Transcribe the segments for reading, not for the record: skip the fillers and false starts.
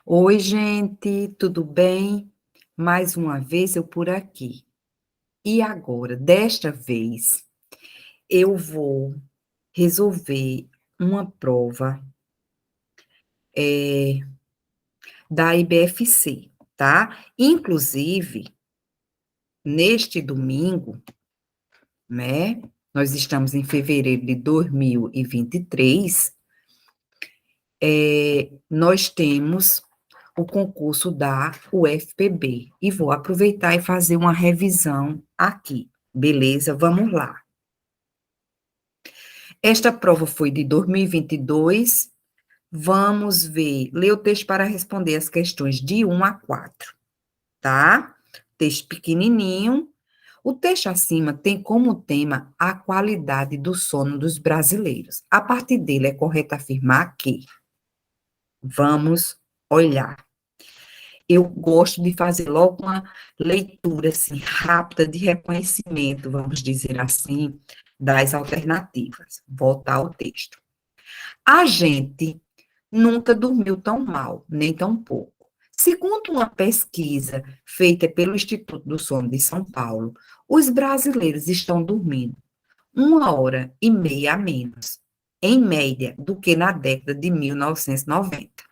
Oi, gente, tudo bem? Mais uma vez eu por aqui. E agora, desta vez, eu vou resolver uma prova eh, da IBFC, tá? Inclusive, neste domingo, né? Nós estamos em fevereiro de 2023, nós temos o concurso da UFPB e vou aproveitar e fazer uma revisão aqui. Beleza? Vamos lá. Esta prova foi de 2022. Vamos ver. Ler o texto para responder as questões de 1 a 4, tá? Texto pequenininho. O texto acima tem como tema a qualidade do sono dos brasileiros. A partir dele é correto afirmar que vamos olhar. Eu gosto de fazer logo uma leitura assim, rápida de reconhecimento, vamos dizer assim, das alternativas. Voltar ao texto. A gente nunca dormiu tão mal, nem tão pouco. Segundo uma pesquisa feita pelo Instituto do Sono de São Paulo, os brasileiros estão dormindo 1 hora e meia a menos, em média, do que na década de 1990.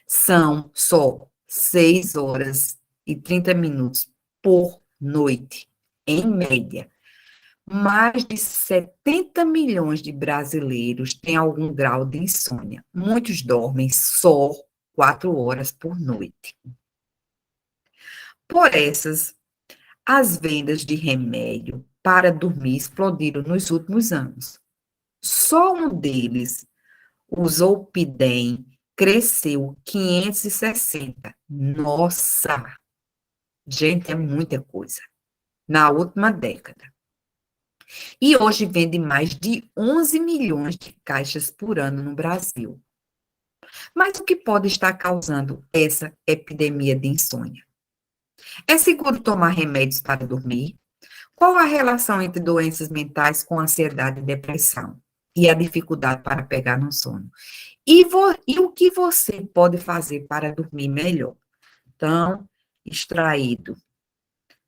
São só 6 horas e 30 minutos por noite, em média. Mais de 70 milhões de brasileiros têm algum grau de insônia. Muitos dormem só 4 horas por noite. Por essas, as vendas de remédio para dormir explodiram nos últimos anos. Só um deles, o Zolpidem, cresceu 560. Nossa! Gente, é muita coisa. Na última década. E hoje vende mais de 11 milhões de caixas por ano no Brasil. Mas o que pode estar causando essa epidemia de insônia? É seguro tomar remédios para dormir? Qual a relação entre doenças mentais com ansiedade e depressão? E a dificuldade para pegar no sono? E o que você pode fazer para dormir melhor? Então, extraído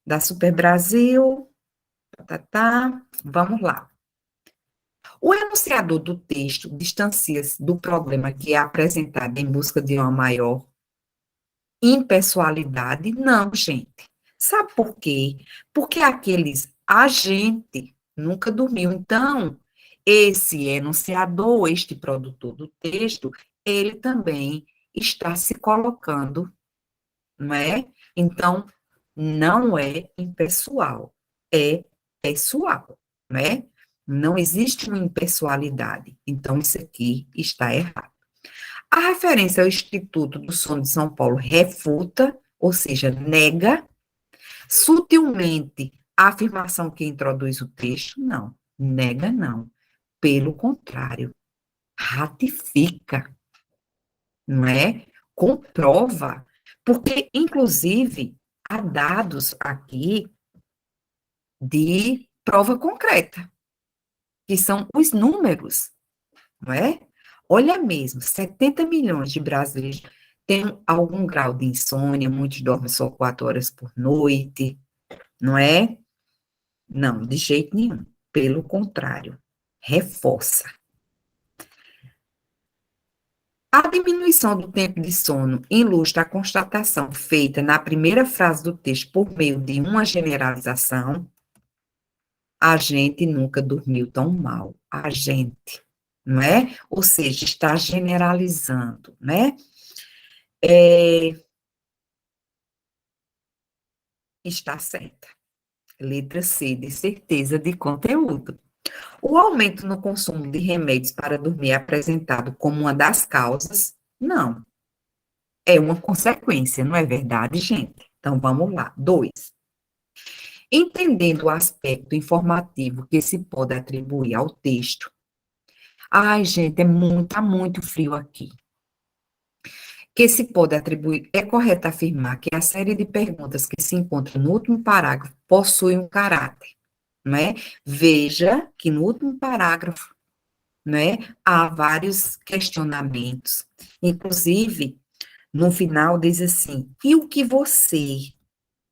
da Super Brasil, vamos lá. O enunciador do texto distancia-se do problema que é apresentado em busca de uma maior impessoalidade? Não, gente. Sabe por quê? Porque a gente nunca dormiu. Então, esse enunciador, este produtor do texto, ele também está se colocando, não é? Então, não é impessoal, é pessoal, não é? Não existe uma impessoalidade. Então, isso aqui está errado. A referência ao Instituto do Sono de São Paulo refuta, ou seja, nega sutilmente a afirmação que introduz o texto? Não, nega não. Pelo contrário, ratifica, não é? Comprova, porque, inclusive, há dados aqui de prova concreta, que são os números, não é? Olha mesmo, 70 milhões de brasileiros têm algum grau de insônia, muitos dormem só 4 horas por noite, não é? Não, de jeito nenhum. Pelo contrário, reforça. A diminuição do tempo de sono ilustra a constatação feita na primeira frase do texto por meio de uma generalização. A gente nunca dormiu tão mal. A gente, não é? Ou seja, está generalizando, né? Está certa. Letra C, de certeza de conteúdo. O aumento no consumo de remédios para dormir é apresentado como uma das causas? Não. É uma consequência, não é verdade, gente? Então, vamos lá. 2. Entendendo o aspecto informativo que se pode atribuir ao texto. Ai, gente, tá muito frio aqui. Que se pode atribuir, é correto afirmar que a série de perguntas que se encontra no último parágrafo possui um caráter, não é? Veja que no último parágrafo, não é? Há vários questionamentos, inclusive No final diz assim: e o que você,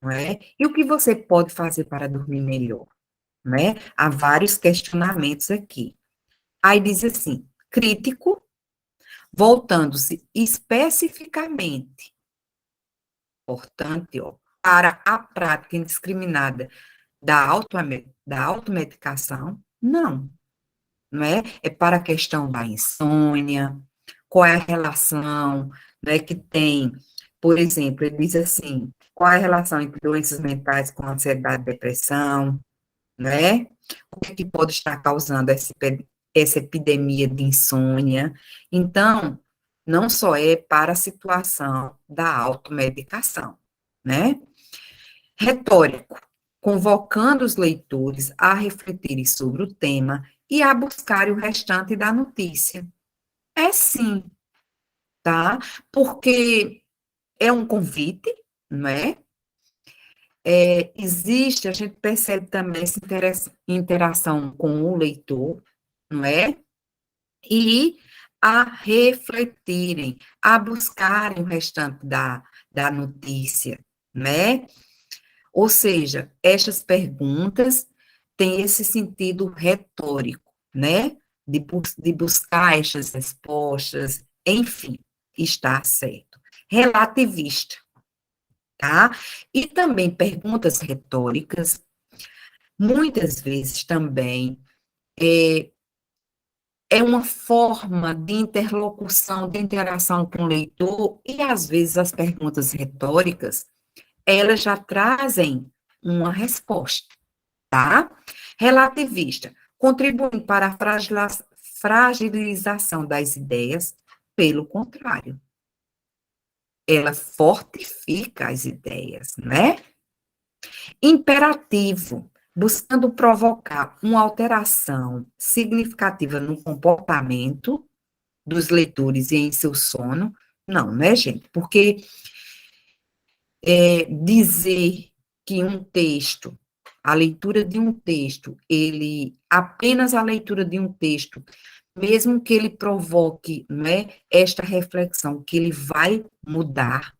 não é? E o que você pode fazer para dormir melhor, não é? Há vários questionamentos aqui. Aí diz assim: crítico, voltando-se especificamente, portanto, ó, para a prática indiscriminada da automedicação, não, não é? É para a questão da insônia, qual é a relação, né, que tem, por exemplo, ele diz assim, qual é a relação entre doenças mentais com ansiedade e depressão, né? O que pode estar causando essa epidemia de insônia? Então, não só é para a situação da automedicação, né? Retórico, convocando os leitores a refletirem sobre o tema e a buscarem o restante da notícia. É sim, tá? Porque é um convite, não é? Existe, a gente percebe também essa interação com o leitor, não é? E a refletirem, a buscarem o restante da notícia, né? Ou seja, estas perguntas têm esse sentido retórico, né? De buscar estas respostas, enfim, está certo. Relativista, tá? E também perguntas retóricas, muitas vezes também é, é uma forma de interlocução, de interação com o leitor, e às vezes as perguntas retóricas, elas já trazem uma resposta, tá? Relativista, contribuindo para a fragilização das ideias, pelo contrário, ela fortifica as ideias, né? Imperativo, buscando provocar uma alteração significativa no comportamento dos leitores e em seu sono. Não, né, gente? Porque dizer que um texto, a leitura de um texto, apenas a leitura de um texto, mesmo que ele provoque, né, esta reflexão, que ele vai mudar,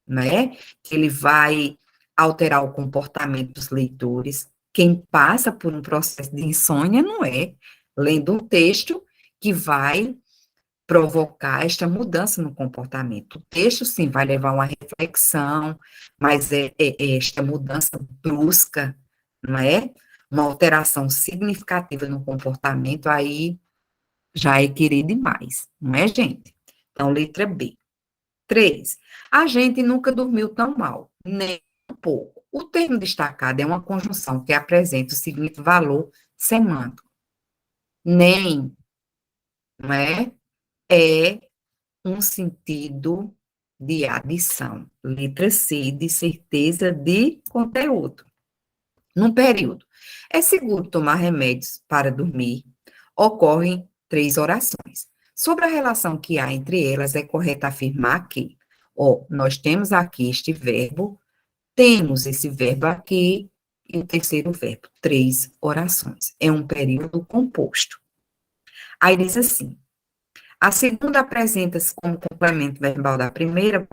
né, que ele vai alterar o comportamento dos leitores. Quem passa por um processo de insônia não é lendo um texto que vai provocar esta mudança no comportamento. O texto, sim, vai levar uma reflexão, mas é esta mudança brusca, não é? Uma alteração significativa no comportamento, aí já é querer demais, não é, gente? Então, letra B. 3. A gente nunca dormiu tão mal, nem um pouco. O termo destacado é uma conjunção que apresenta o seguinte valor semântico. Nem, não é? É um sentido de adição. Letra C, de certeza de conteúdo. Num período, é seguro tomar remédios para dormir. Ocorrem 3 orações. Sobre a relação que há entre elas, é correto afirmar que, nós temos aqui este verbo, temos esse verbo aqui, e o terceiro verbo, 3 orações. É um período composto. Aí diz assim: a segunda apresenta-se como complemento verbal da primeira.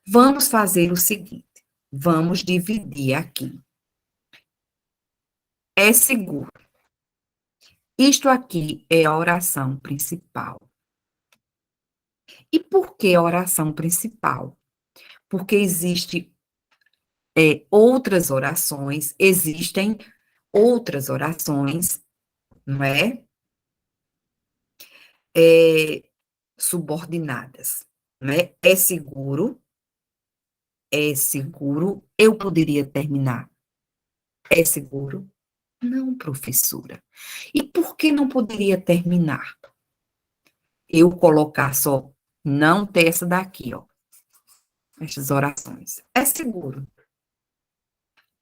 Vamos fazer o seguinte: vamos dividir aqui. É seguro. Isto aqui é a oração principal. E por que a oração principal? Porque existem outras orações, não é? É subordinadas, não é? é seguro, eu poderia terminar. É seguro? Não, professora. E por que não poderia terminar? Eu colocar só, não ter essa daqui, ó, essas orações. É seguro.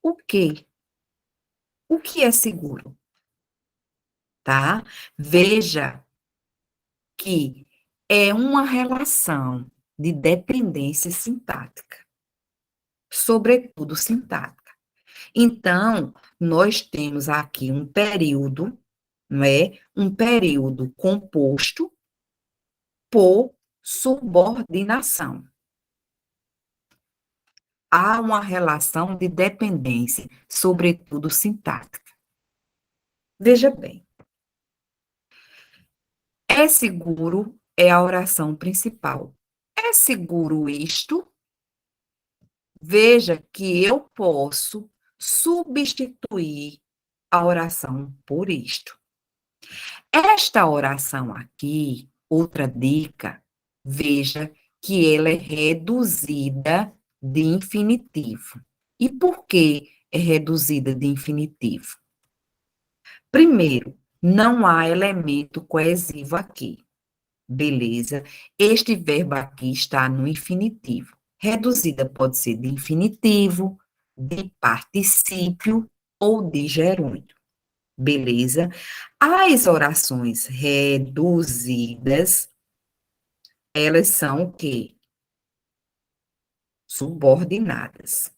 O quê? O que é seguro? Tá? Veja que é uma relação de dependência sintática, sobretudo sintática. Então, nós temos aqui um período, não é? Um período composto por subordinação. há uma relação de dependência, sobretudo sintática. Veja bem, é seguro é a oração principal. É seguro isto? Veja que eu posso substituir a oração por isto. Esta oração aqui, outra dica, veja que ela é reduzida de infinitivo. E por que é reduzida de infinitivo? Primeiro, não há elemento coesivo aqui. Beleza? Este verbo aqui está no infinitivo. Reduzida pode ser de infinitivo, de particípio ou de gerúndio. Beleza? As orações reduzidas, elas são o quê? Subordinadas.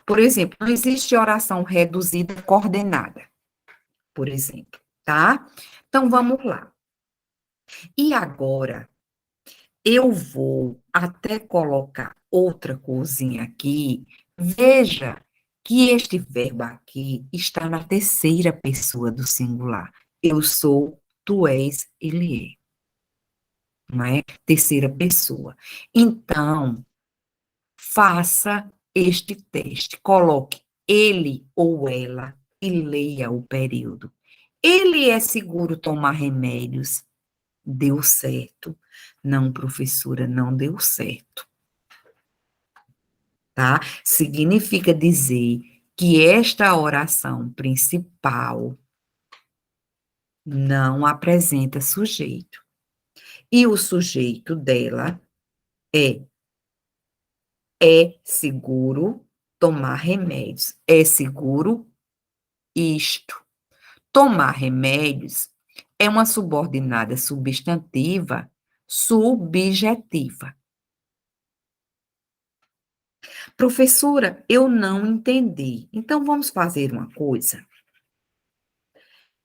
Por exemplo, não existe oração reduzida coordenada, por exemplo, tá? Então, vamos lá. E agora, eu vou até colocar outra coisinha aqui. Veja que este verbo aqui está na terceira pessoa do singular. Eu sou, tu és, ele é. Não é? Terceira pessoa. Então, faça este teste. Coloque ele ou ela e leia o período. Ele é seguro tomar remédios? Deu certo. Não, professora, não deu certo. Tá? Significa dizer que esta oração principal não apresenta sujeito. E o sujeito dela é seguro tomar remédios. É seguro isto. Tomar remédios é uma subordinada substantiva subjetiva. Professora, eu não entendi. Então, vamos fazer uma coisa.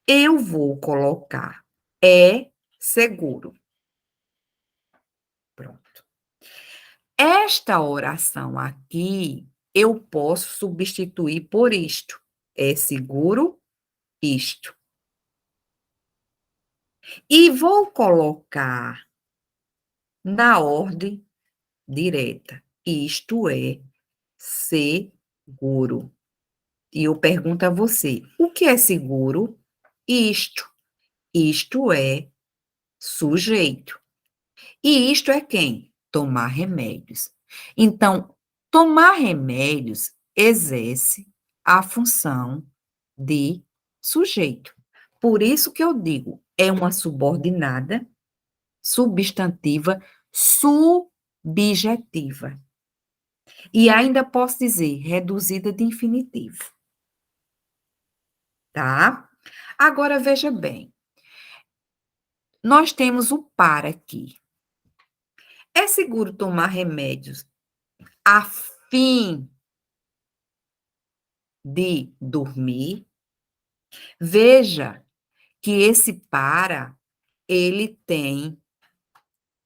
Eu vou colocar é seguro. Pronto. Esta oração aqui, eu posso substituir por isto. É seguro isto. E vou colocar na ordem direta. Isto é seguro. E eu pergunto a você, o que é seguro? Isto. Isto é sujeito. E isto é quem? Tomar remédios. Então, tomar remédios exerce a função de sujeito. Por isso que eu digo, é uma subordinada substantiva subjetiva. E ainda posso dizer reduzida de infinitivo. Tá? Agora veja bem. Nós temos o para aqui. É seguro tomar remédios a fim de dormir? Veja que esse para, ele tem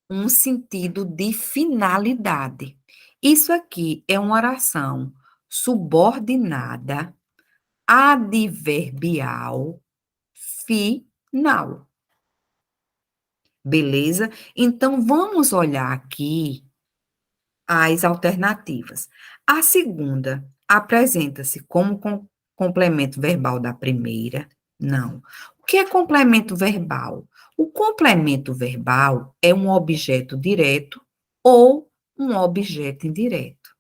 um sentido de finalidade. Isso aqui é uma oração subordinada, adverbial, final. Beleza? Então, vamos olhar aqui as alternativas. A segunda apresenta-se como complemento verbal da primeira? Não. O que é complemento verbal? O complemento verbal é um objeto direto ou um objeto indireto.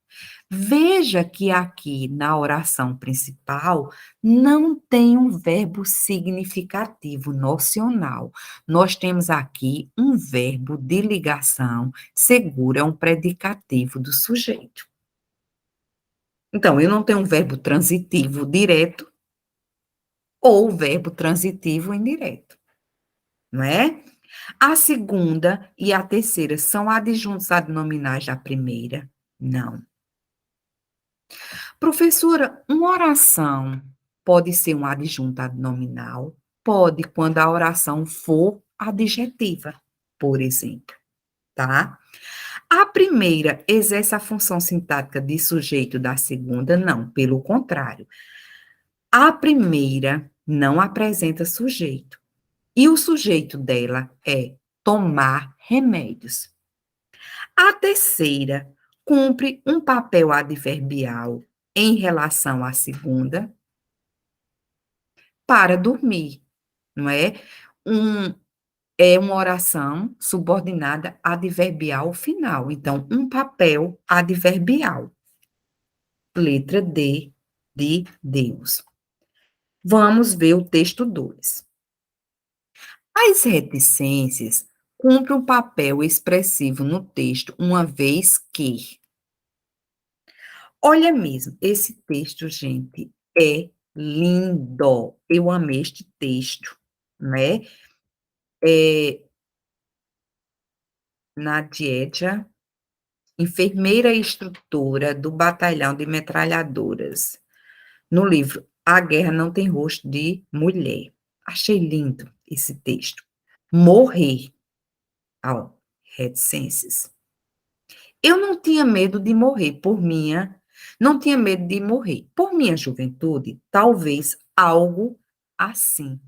Veja que aqui na oração principal não tem um verbo significativo nocional. Nós temos aqui um verbo de ligação seguro, é um predicativo do sujeito. Então, eu não tenho um verbo transitivo direto ou verbo transitivo indireto, não é? A segunda e a terceira são adjuntos adnominais da primeira? Não. Professora, uma oração pode ser um adjunto adnominal? Pode, quando a oração for adjetiva, por exemplo, tá? A primeira exerce a função sintática de sujeito da segunda? Não, pelo contrário. A primeira não apresenta sujeito. E o sujeito dela é tomar remédios. A terceira cumpre um papel adverbial em relação à segunda para dormir, não é? Um, é uma oração subordinada adverbial final. Então, um papel adverbial. Letra D de Deus. Vamos ver o texto 2. As reticências cumprem um papel expressivo no texto, uma vez que. Olha mesmo, esse texto, gente, é lindo. Eu amei este texto, né? É, Nadiedia, enfermeira e instrutora do batalhão de metralhadoras. No livro A Guerra Não Tem Rosto de Mulher. Achei lindo esse texto. Morrer. Ó, reticências. Eu não tinha medo de morrer não tinha medo de morrer. Por minha juventude, talvez algo assim,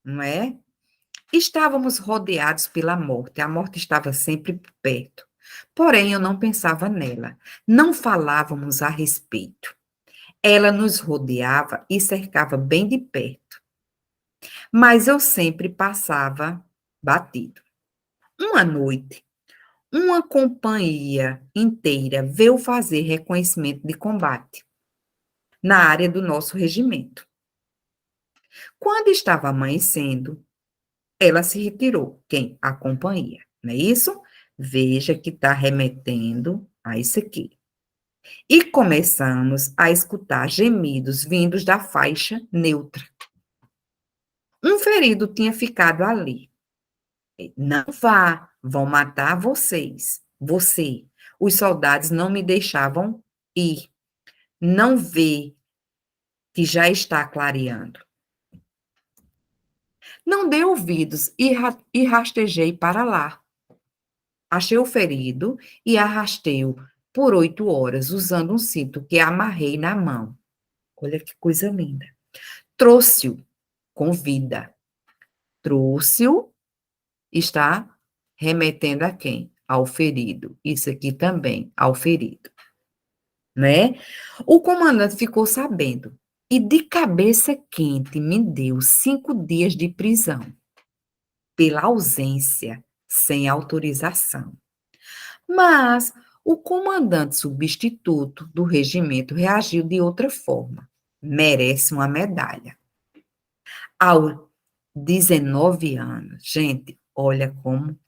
não é? Estávamos rodeados pela morte, a morte estava sempre perto. Porém, eu não pensava nela, não falávamos a respeito. Ela nos rodeava e cercava bem de perto, mas eu sempre passava batido. Uma noite, uma companhia inteira veio fazer reconhecimento de combate na área do nosso regimento. Quando estava amanhecendo, ela se retirou. Quem? A companhia, não é isso? Veja que está remetendo a isso aqui. E começamos a escutar gemidos vindos da faixa neutra. Um ferido tinha ficado ali. Não vá, vão matar vocês. Você. Os soldados não me deixavam ir. Não vê que já está clareando. Não dei ouvidos e rastejei para lá. Achei o ferido e arrastei-o por 8 horas, usando um cinto que amarrei na mão. Olha que coisa linda. Trouxe-o com vida. Trouxe-o, está remetendo a quem? Ao ferido. Isso aqui também, ao ferido. Né? O comandante ficou sabendo e de cabeça quente me deu 5 dias de prisão pela ausência sem autorização. Mas o comandante substituto do regimento reagiu de outra forma. Merece uma medalha. Aos 19 anos, gente, olha como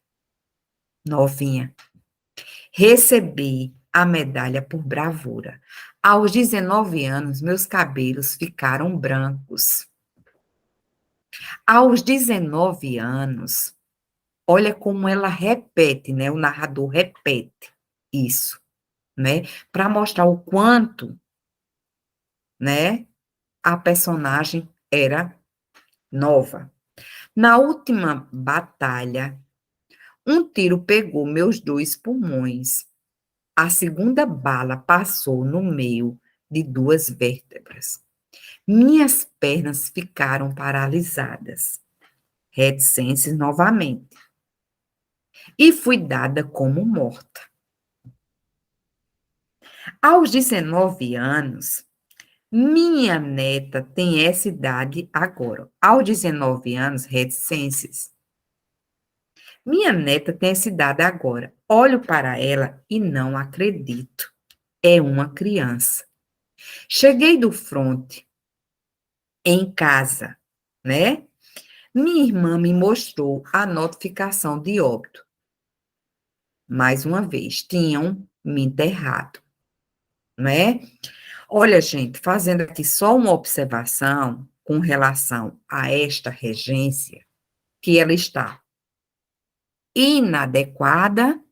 novinha, recebi a medalha por bravura. Aos 19 anos, meus cabelos ficaram brancos. Aos 19 anos, olha como ela repete, né? O narrador repete isso, né? Para mostrar o quanto, né? A personagem era nova. Na última batalha, um tiro pegou meus 2 pulmões. A segunda bala passou no meio de 2 vértebras. Minhas pernas ficaram paralisadas. Reticências novamente. E fui dada como morta. Aos 19 anos, minha neta tem essa idade agora. Aos 19 anos, reticências. Minha neta tem essa idade agora. Olho para ela e não acredito. É uma criança. Cheguei do fronte em casa, né? Minha irmã me mostrou a notificação de óbito. Mais uma vez, tinham me enterrado, né? Olha, gente, fazendo aqui só uma observação com relação a esta regência, que ela está inadequada,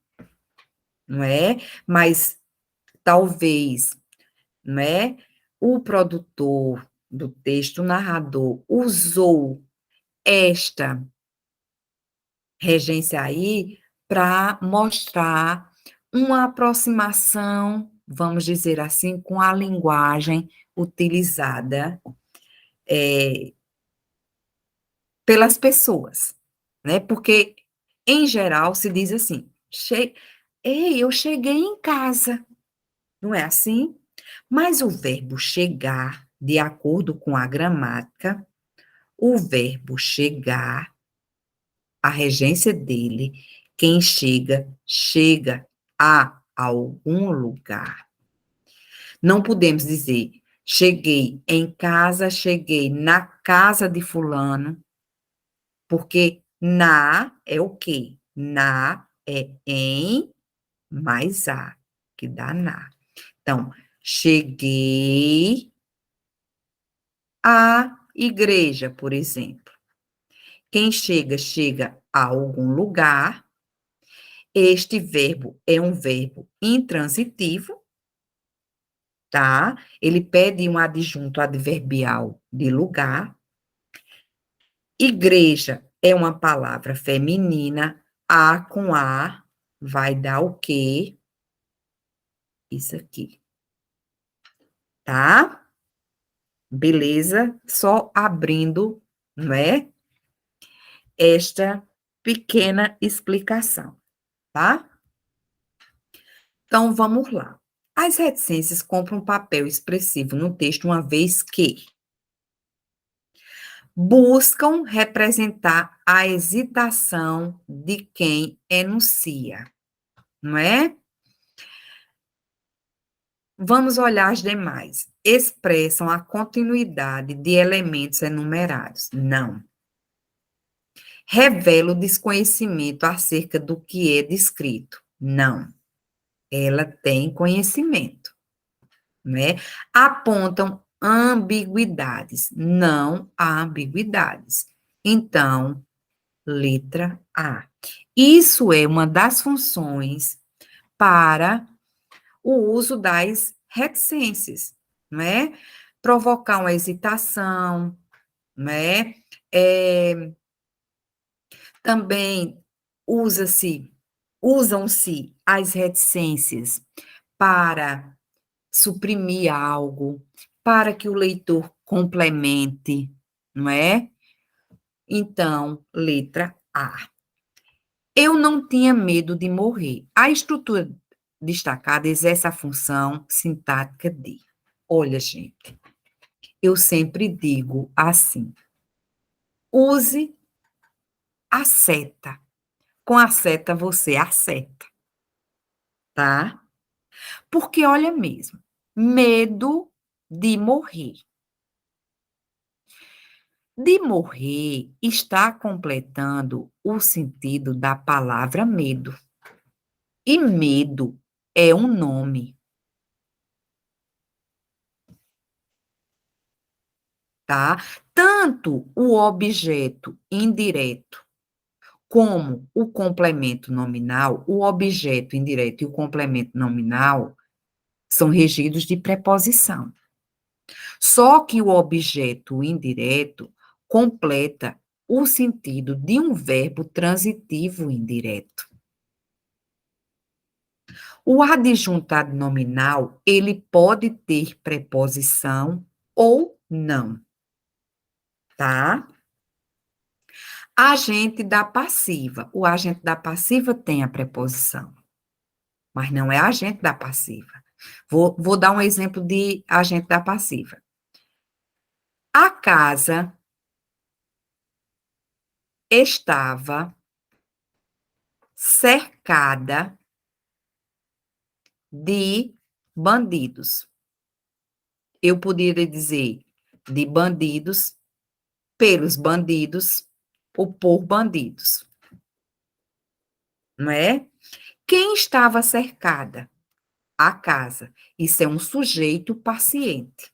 não é? Mas talvez, não é? O produtor do texto, o narrador, usou esta regência aí para mostrar uma aproximação, vamos dizer assim, com a linguagem utilizada pelas pessoas, né? Porque, em geral, se diz assim: Ei, eu cheguei em casa, não é assim? Mas o verbo chegar, de acordo com a gramática, o verbo chegar, a regência dele, quem chega, chega a algum lugar. Não podemos dizer cheguei em casa, cheguei na casa de fulano, porque na é o quê? Na é em mais a, que dá na. Então, cheguei à igreja, por exemplo. Quem chega, chega a algum lugar. Este verbo é um verbo intransitivo, tá? Ele pede um adjunto adverbial de lugar. Igreja é uma palavra feminina, a com a vai dar o quê? Isso aqui, tá? Beleza? Só abrindo, não é? Esta pequena explicação, tá? Então, vamos lá. As reticências compram um papel expressivo no texto, uma vez que buscam representar a hesitação de quem enuncia, não é? Vamos olhar as demais. Expressam a continuidade de elementos enumerados. Não. Revela o desconhecimento acerca do que é descrito. Não. Ela tem conhecimento, né? Apontam ambiguidades. Não há ambiguidades. Então, letra A. Isso é uma das funções para o uso das reticências, não é? Provocar uma hesitação, não é? Também usam-se as reticências para suprimir algo, para que o leitor complemente, não é? Então, letra A. Eu não tinha medo de morrer. A estrutura destacada exerce a função sintática de. Olha, gente, eu sempre digo assim: use a seta. Com a seta você acerta, tá? Porque olha mesmo, medo de morrer. De morrer está completando o sentido da palavra medo. E medo é um nome, tá? Tanto o objeto indireto como o complemento nominal, o objeto indireto e o complemento nominal são regidos de preposição. Só que o objeto indireto completa o sentido de um verbo transitivo indireto. O adjuntado nominal, ele pode ter preposição ou não, tá? Agente da passiva. O agente da passiva tem a preposição, mas não é agente da passiva. Vou dar um exemplo de agente da passiva. A casa estava cercada de bandidos. Eu poderia dizer de bandidos, pelos bandidos, ou por bandidos, não é? Quem estava cercada? A casa. Isso é um sujeito paciente.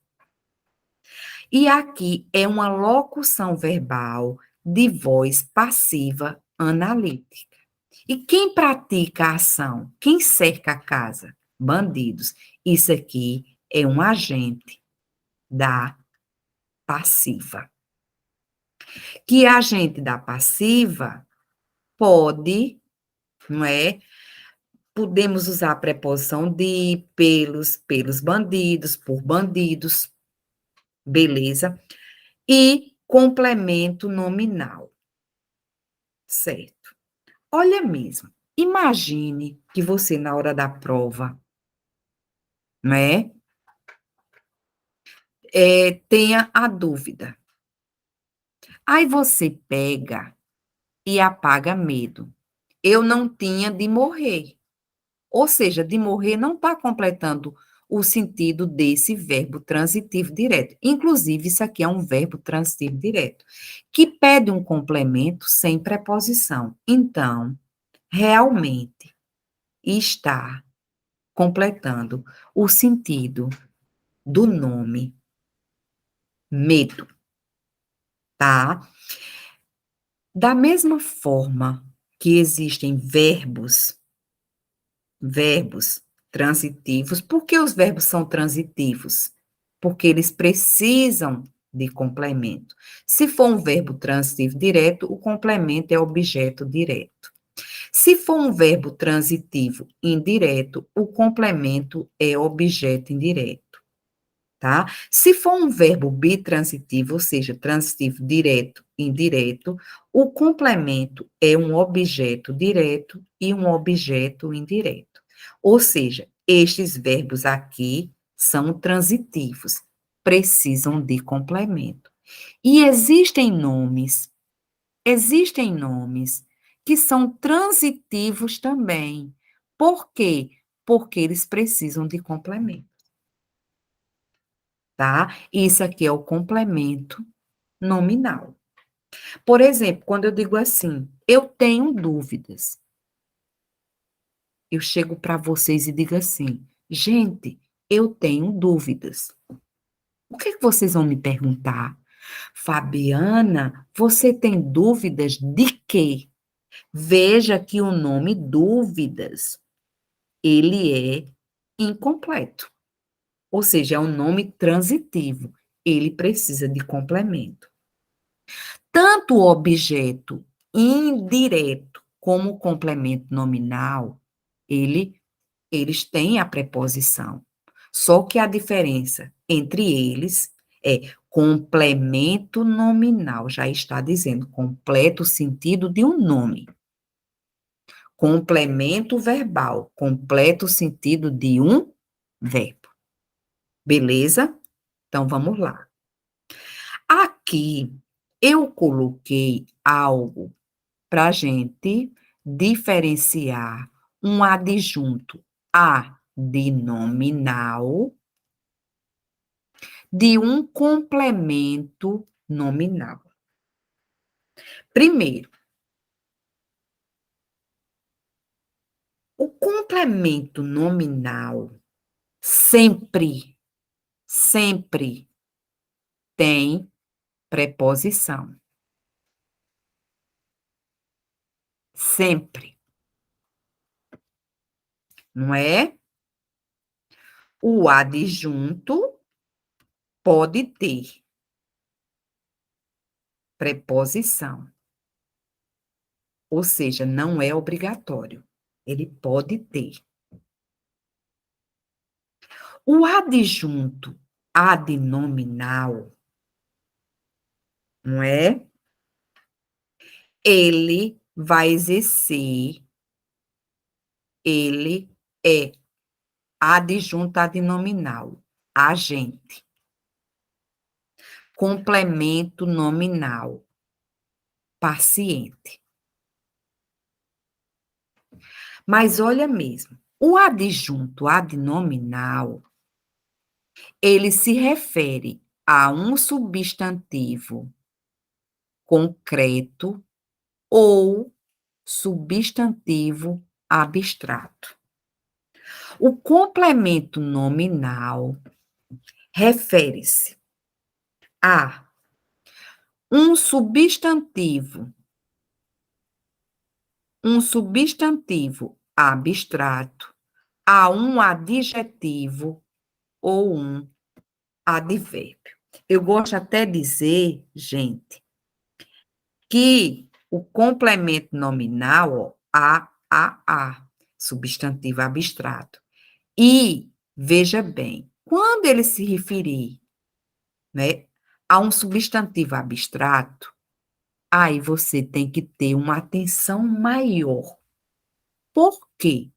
E aqui é uma locução verbal de voz passiva analítica. E quem pratica a ação? Quem cerca a casa? Bandidos. Isso aqui é um agente da passiva. Que agente da passiva pode não é? Podemos usar a preposição de, pelos bandidos, por bandidos, beleza? E complemento nominal, certo? Olha mesmo, imagine que você, na hora da prova, né, tenha a dúvida. Aí você pega e apaga medo. Eu não tinha de morrer. Ou seja, de morrer não está completando o sentido desse verbo transitivo direto. Inclusive, isso aqui é um verbo transitivo direto, que pede um complemento sem preposição. Então, realmente está completando o sentido do nome medo, tá? Da mesma forma que existem verbos transitivos. Por que os verbos são transitivos? Porque eles precisam de complemento. Se for um verbo transitivo direto, o complemento é objeto direto. Se for um verbo transitivo indireto, o complemento é objeto indireto. Tá? Se for um verbo bitransitivo, ou seja, transitivo direto e indireto, o complemento é um objeto direto e um objeto indireto. Ou seja, estes verbos aqui são transitivos, precisam de complemento. E existem nomes que são transitivos também. Por quê? Porque eles precisam de complemento, tá? Isso aqui é o complemento nominal. Por exemplo, quando eu digo assim, eu tenho dúvidas, eu chego para vocês e digo assim, gente, eu tenho dúvidas. O que é que vocês vão me perguntar? Fabiana, você tem dúvidas de quê? Veja que o nome dúvidas, ele é incompleto, ou seja, é um nome transitivo, ele precisa de complemento. Tanto o objeto indireto como o complemento nominal, eles têm a preposição. Só que a diferença entre eles é complemento nominal, já está dizendo, completa o sentido de um nome. Complemento verbal, completa o sentido de um verbo. Beleza? Então, vamos lá. Aqui, eu coloquei algo para a gente diferenciar um adjunto adnominal de um complemento nominal. Primeiro, o complemento nominal sempre tem preposição. Sempre, não é? O adjunto pode ter preposição, ou seja, não é obrigatório. Ele pode ter. O adjunto adnominal, não é? Ele vai exercer, ele é adjunto adnominal, agente. Complemento nominal, paciente. Mas olha mesmo, o adjunto adnominal, ele se refere a um substantivo concreto ou substantivo abstrato. O complemento nominal refere-se a um substantivo abstrato, a um adjetivo ou um advérbio. Eu gosto até de dizer, gente, que o complemento nominal, ó, A, substantivo abstrato. E, veja bem, quando ele se referir, né, a um substantivo abstrato, aí você tem que ter uma atenção maior. Por quê?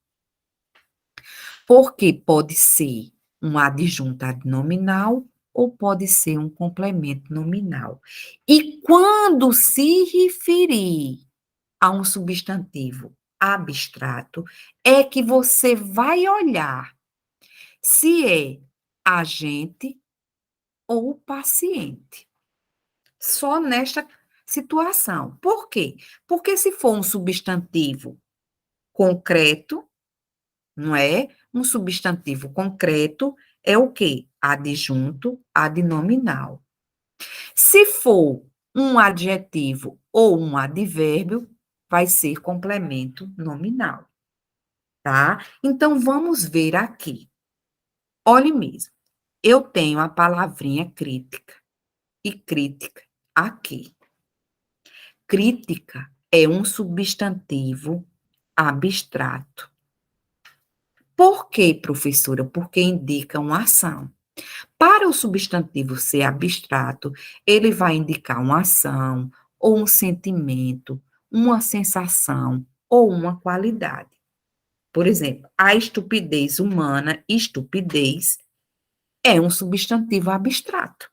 Porque pode ser um adjunto adnominal ou pode ser um complemento nominal. E quando se referir a um substantivo abstrato, é que você vai olhar se é agente ou paciente. Só nesta situação. Por quê? Porque se for um substantivo concreto, não é? Um substantivo concreto é o quê? Adjunto adnominal. Se for um adjetivo ou um advérbio, vai ser complemento nominal, tá? Então, vamos ver aqui. Olhe mesmo. Eu tenho a palavrinha crítica e crítica aqui. Crítica é um substantivo abstrato. Por quê, professora? Porque indica uma ação. Para o substantivo ser abstrato, ele vai indicar uma ação, ou um sentimento, uma sensação, ou uma qualidade. Por exemplo, a estupidez humana, estupidez, é um substantivo abstrato,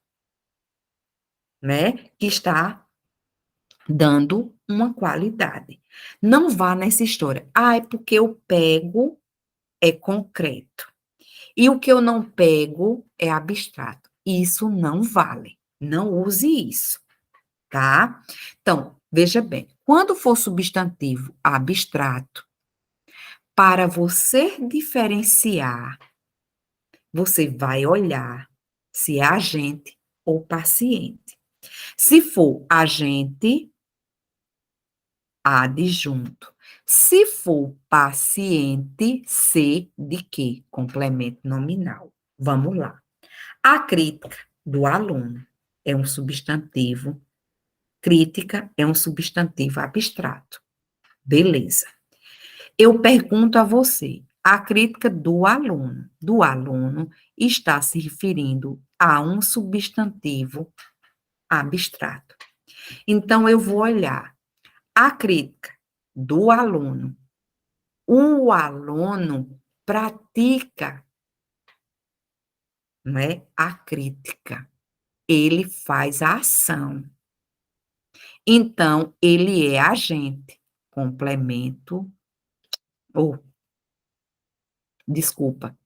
né? Que está dando uma qualidade. Não vá nessa história. Ah, é porque eu pego é concreto. E o que eu não pego é abstrato. Isso não vale. Não use isso, tá? Então, veja bem, quando for substantivo abstrato, para você diferenciar, você vai olhar se é agente ou paciente. Se for agente, adjunto. Se for paciente, C de quê? Complemento nominal. Vamos lá. A crítica do aluno é um substantivo, crítica é um substantivo abstrato. Beleza. Eu pergunto a você, a crítica do aluno está se referindo a um substantivo abstrato. Então, eu vou olhar a crítica do aluno. O aluno pratica, não é, a crítica. Ele faz a ação. Então, ele é agente, complemento, ou, desculpa,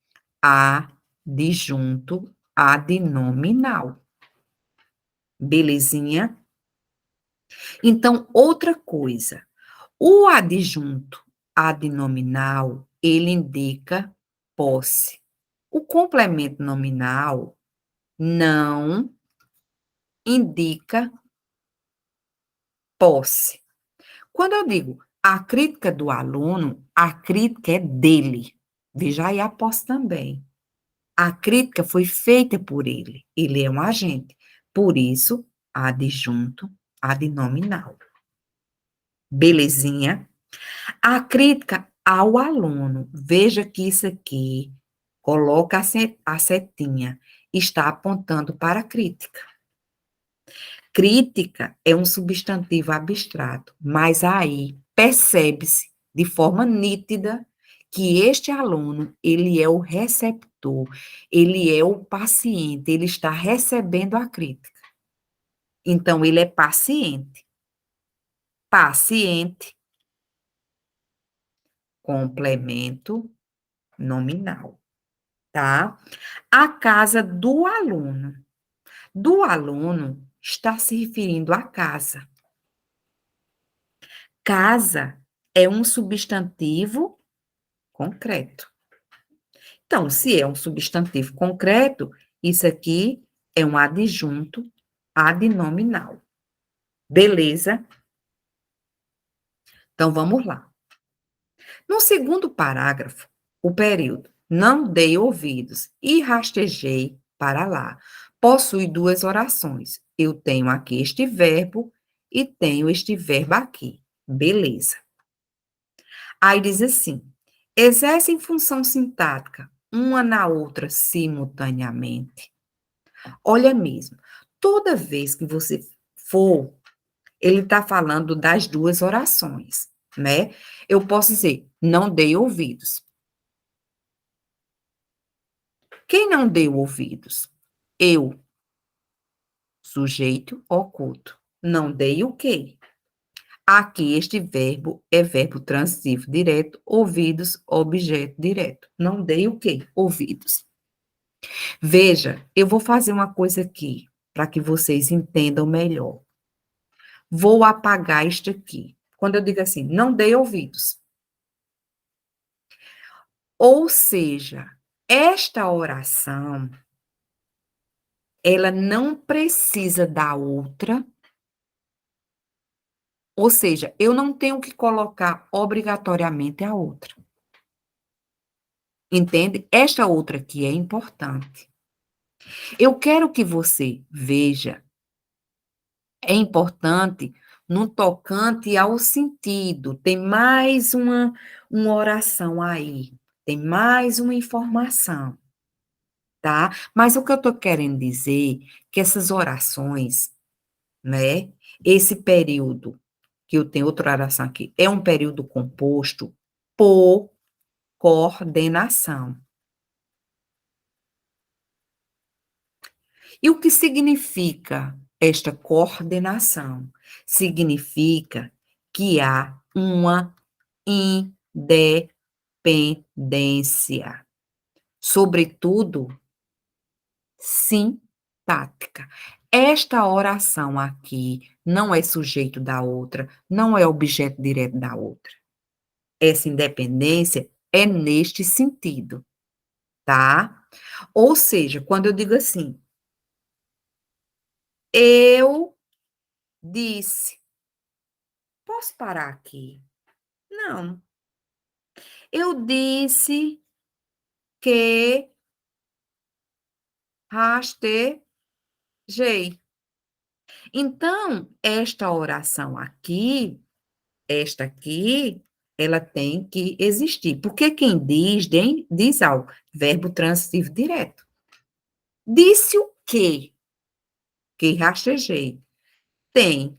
adjunto adnominal. Belezinha? Então, outra coisa, o adjunto adnominal, ele indica posse. O complemento nominal não indica posse. Quando eu digo a crítica do aluno, a crítica é dele. Veja aí a posse também. A crítica foi feita por ele. Ele é um agente. Por isso, adjunto adnominal. Belezinha? A crítica ao aluno. Veja que isso aqui, coloca a setinha, está apontando para a crítica. Crítica é um substantivo abstrato, mas aí percebe-se de forma nítida que este aluno, ele é o receptor, ele é o paciente, ele está recebendo a crítica. Então, ele é paciente. Paciente, complemento nominal, tá? A casa do aluno. Do aluno está se referindo à casa. Casa é um substantivo concreto. Então, se é um substantivo concreto, isso aqui é um adjunto adnominal. Beleza? Então, vamos lá. No segundo parágrafo, o período não dei ouvidos e rastejei para lá. Possui duas orações. Eu tenho aqui este verbo e tenho este verbo aqui. Beleza. Aí diz assim: exercem função sintática uma na outra simultaneamente. Olha mesmo, toda vez que você for, ele está falando das duas orações, né? Eu posso dizer, não dei ouvidos. Quem não deu ouvidos? Eu, sujeito oculto. Não dei o quê? Aqui, este verbo é verbo transitivo direto, ouvidos, objeto direto. Não dei o quê? Ouvidos. Veja, eu vou fazer uma coisa aqui, para que vocês entendam melhor. Vou apagar isto aqui. Quando eu digo assim, não dei ouvidos. Ou seja, esta oração, ela não precisa da outra. Ou seja, eu não tenho que colocar obrigatoriamente a outra. Entende? Esta outra aqui é importante. Eu quero que você veja, é importante no tocante ao sentido. Tem mais uma oração aí, tem mais uma informação, tá? Mas o que eu estou querendo dizer que essas orações, né? Esse período, que eu tenho outra oração aqui, é um período composto por coordenação. E o que significa esta coordenação? Significa que há uma independência, sobretudo sintática. Esta oração aqui não é sujeito da outra, não é objeto direto da outra. Essa independência é neste sentido, tá? Ou seja, quando eu digo assim, eu disse, posso parar aqui? Não. Eu disse que rastejei. Então, esta oração aqui, esta aqui, ela tem que existir. Porque quem diz algo, verbo transitivo direto. Disse o quê? Que rastejei. Tem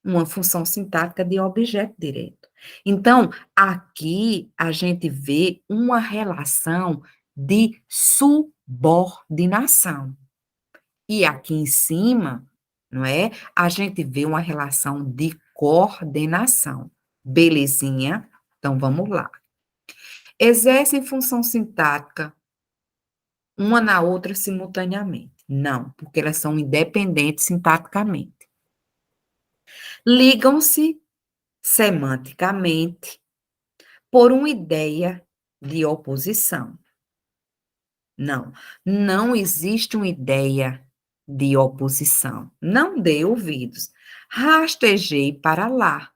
uma função sintática de objeto direto. Então, aqui a gente vê uma relação de subordinação. E aqui em cima, não é? A gente vê uma relação de coordenação. Belezinha? Então, vamos lá. Exercem função sintática uma na outra simultaneamente. Não, porque elas são independentes sintaticamente. Ligam-se semanticamente por uma ideia de oposição. Não, não existe uma ideia de oposição. Não dê ouvidos. Rastejei para lá,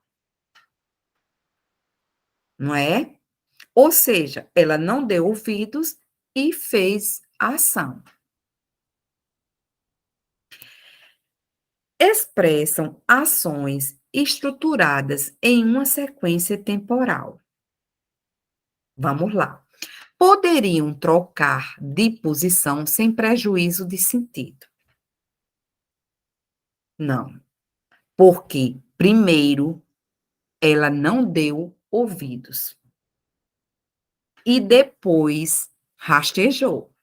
não é? Ou seja, ela não deu ouvidos e fez a ação. Expressam ações estruturadas em uma sequência temporal. Vamos lá. Poderiam trocar de posição sem prejuízo de sentido. Não, porque, primeiro, ela não deu ouvidos e depois rastejou.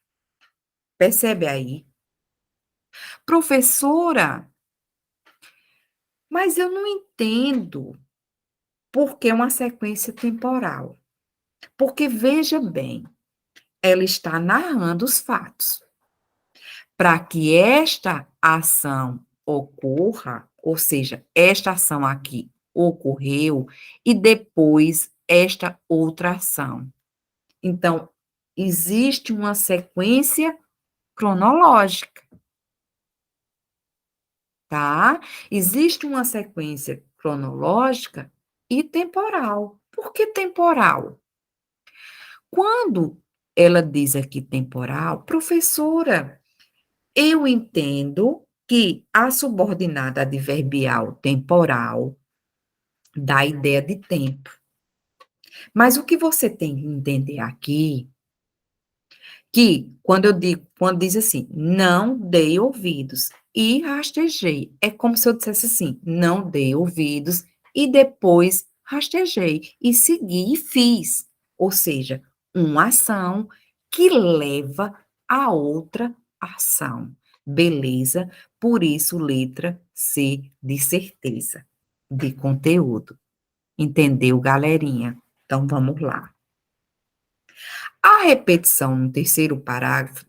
Percebe aí? Professora, mas eu não entendo por que uma sequência temporal. Porque, veja bem, ela está narrando os fatos. Para que esta ação ocorra, ou seja, esta ação aqui ocorreu e depois esta outra ação. Então, existe uma sequência cronológica, tá? Existe uma sequência cronológica e temporal. Por que temporal? Quando ela diz aqui temporal, professora, eu entendo que a subordinada adverbial temporal dá a ideia de tempo. Mas o que você tem que entender aqui, que quando diz assim, não dei ouvidos e rastejei, é como se eu dissesse assim, não dei ouvidos e depois rastejei e segui e fiz. Ou seja, uma ação que leva a outra ação. Beleza? Por isso, letra C de certeza, de conteúdo. Entendeu, galerinha? Então, vamos lá. A repetição no terceiro parágrafo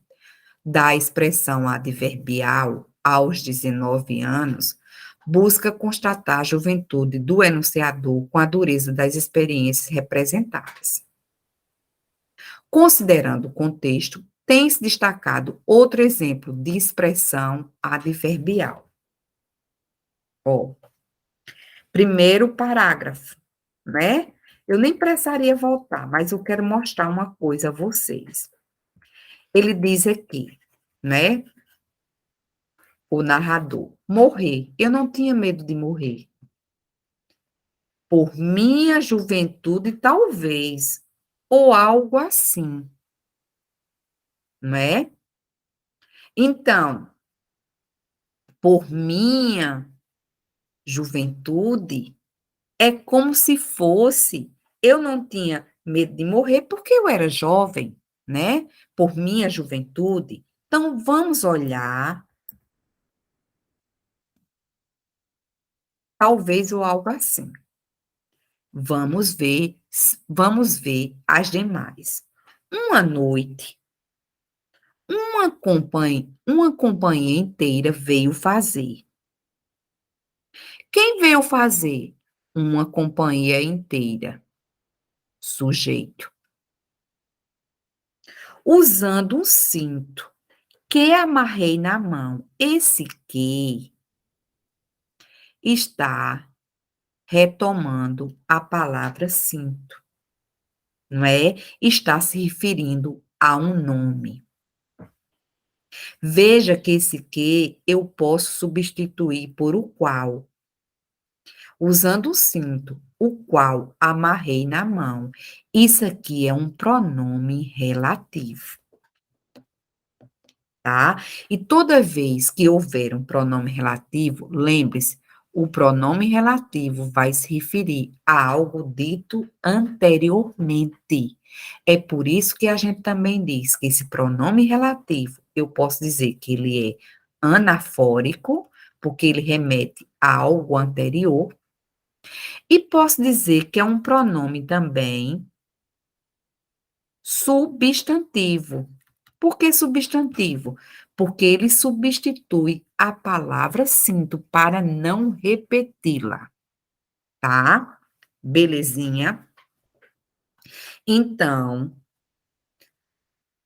da expressão adverbial aos 19 anos busca constatar a juventude do enunciador com a dureza das experiências representadas. Considerando o contexto, tem-se destacado outro exemplo de expressão adverbial. Ó, primeiro parágrafo, né? Eu nem precisaria voltar, mas eu quero mostrar uma coisa a vocês. Ele diz aqui, né? O narrador, morrer. Eu não tinha medo de morrer. Por minha juventude, talvez, ou algo assim, não é? Então, por minha juventude, é como se fosse, eu não tinha medo de morrer porque eu era jovem, né? Por minha juventude. Então, vamos olhar, talvez ou algo assim. Vamos ver as demais. Uma noite, uma companhia inteira veio fazer. Quem veio fazer? Uma companhia inteira. Sujeito. Usando um cinto que amarrei na mão. Esse que está retomando a palavra cinto, não é? Está se referindo a um nome. Veja que esse que eu posso substituir por o qual, usando o cinto, o qual amarrei na mão. Isso aqui é um pronome relativo, tá? E toda vez que houver um pronome relativo, lembre-se, o pronome relativo vai se referir a algo dito anteriormente. É por isso que a gente também diz que esse pronome relativo, eu posso dizer que ele é anafórico, porque ele remete a algo anterior, e posso dizer que é um pronome também substantivo. Por que substantivo? Porque ele substitui a palavra sinto para não repeti-la, tá? Belezinha? Então,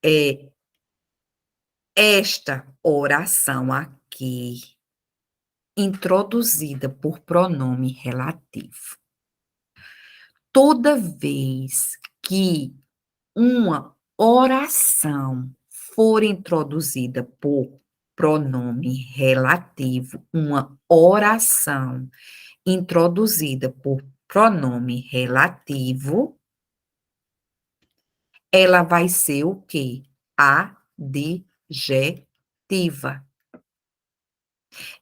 é esta oração aqui, introduzida por pronome relativo. Toda vez que uma oração for introduzida por pronome relativo, uma oração introduzida por pronome relativo, ela vai ser o quê? Adjetiva.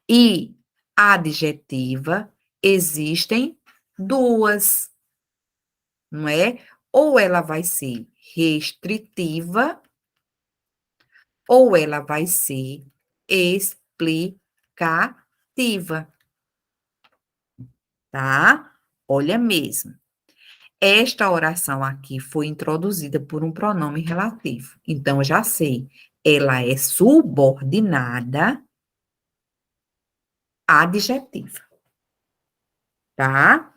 E adjetiva existem duas, não é? Ou ela vai ser restritiva, ou ela vai ser explicativa, tá? Olha mesmo. Esta oração aqui foi introduzida por um pronome relativo. Então, eu já sei, ela é subordinada adjetiva, tá?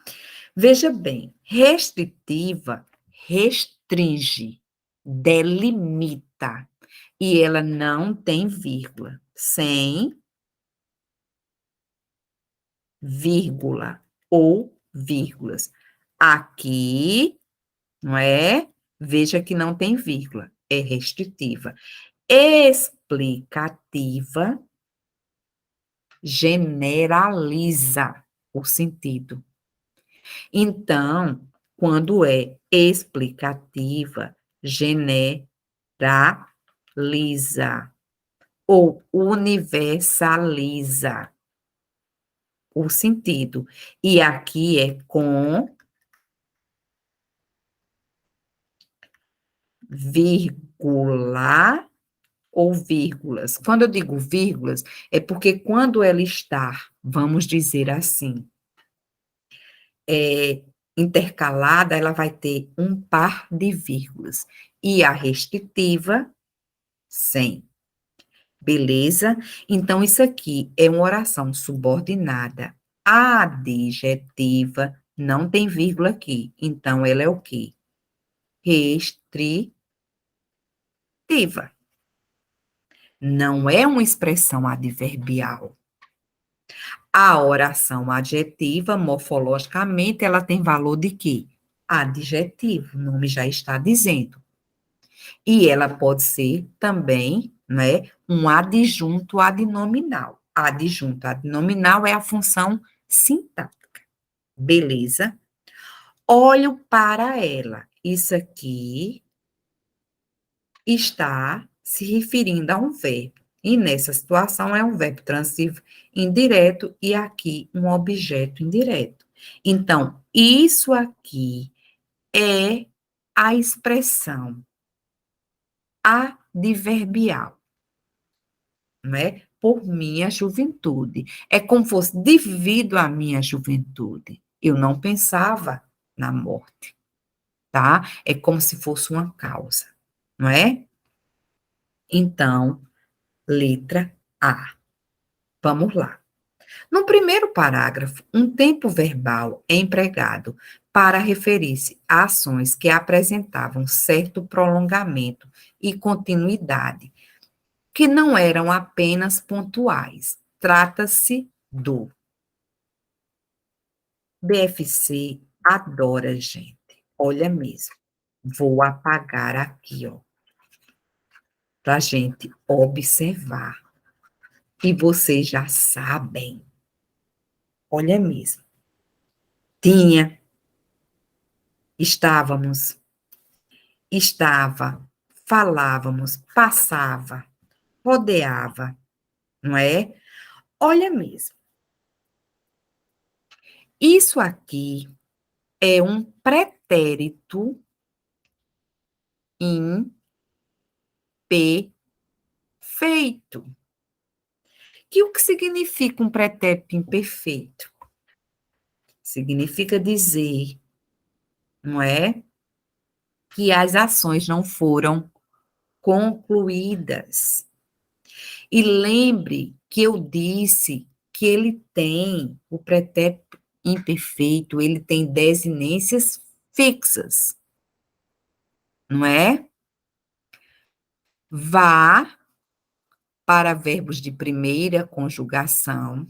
Veja bem, restritiva restringe, delimita, e ela não tem vírgula. Sem vírgula ou vírgulas. Aqui, não é? Veja que não tem vírgula, é restritiva. Explicativa generaliza o sentido. Então, quando é explicativa, generaliza ou universaliza o sentido. E aqui é com vírgula ou vírgulas. Quando eu digo vírgulas, é porque quando ela está, vamos dizer assim, intercalada, ela vai ter um par de vírgulas. E a restritiva, sem. Beleza? Então, isso aqui é uma oração subordinada adjetiva, não tem vírgula aqui. Então, ela é o quê? Restritiva. Não é uma expressão adverbial. A oração adjetiva, morfologicamente, ela tem valor de quê? Adjetivo, o nome já está dizendo. E ela pode ser também, né, um adjunto adnominal. Adjunto adnominal é a função sintática. Beleza? Olho para ela. Isso aqui está se referindo a um verbo. E nessa situação é um verbo transitivo indireto e aqui um objeto indireto. Então, isso aqui é a expressão adverbial, né? Por minha juventude. É como fosse devido à minha juventude. Eu não pensava na morte, tá? É como se fosse uma causa, não é? Então, letra A. Vamos lá. No primeiro parágrafo, um tempo verbal é empregado para referir-se a ações que apresentavam certo prolongamento e continuidade, que não eram apenas pontuais. Trata-se do BFC adora gente. Olha mesmo. Vou apagar aqui, ó, para gente observar. E vocês já sabem. Olha mesmo. Tinha, estávamos, estava, falávamos, passava, rodeava, não é? Olha mesmo. Isso aqui é um pretérito imperfeito. Que o que significa um pretérito imperfeito? Significa dizer, não é? Que as ações não foram concluídas. E lembre que eu disse que ele tem, o pretérito imperfeito, ele tem desinências fixas, não é? Vá para verbos de primeira conjugação,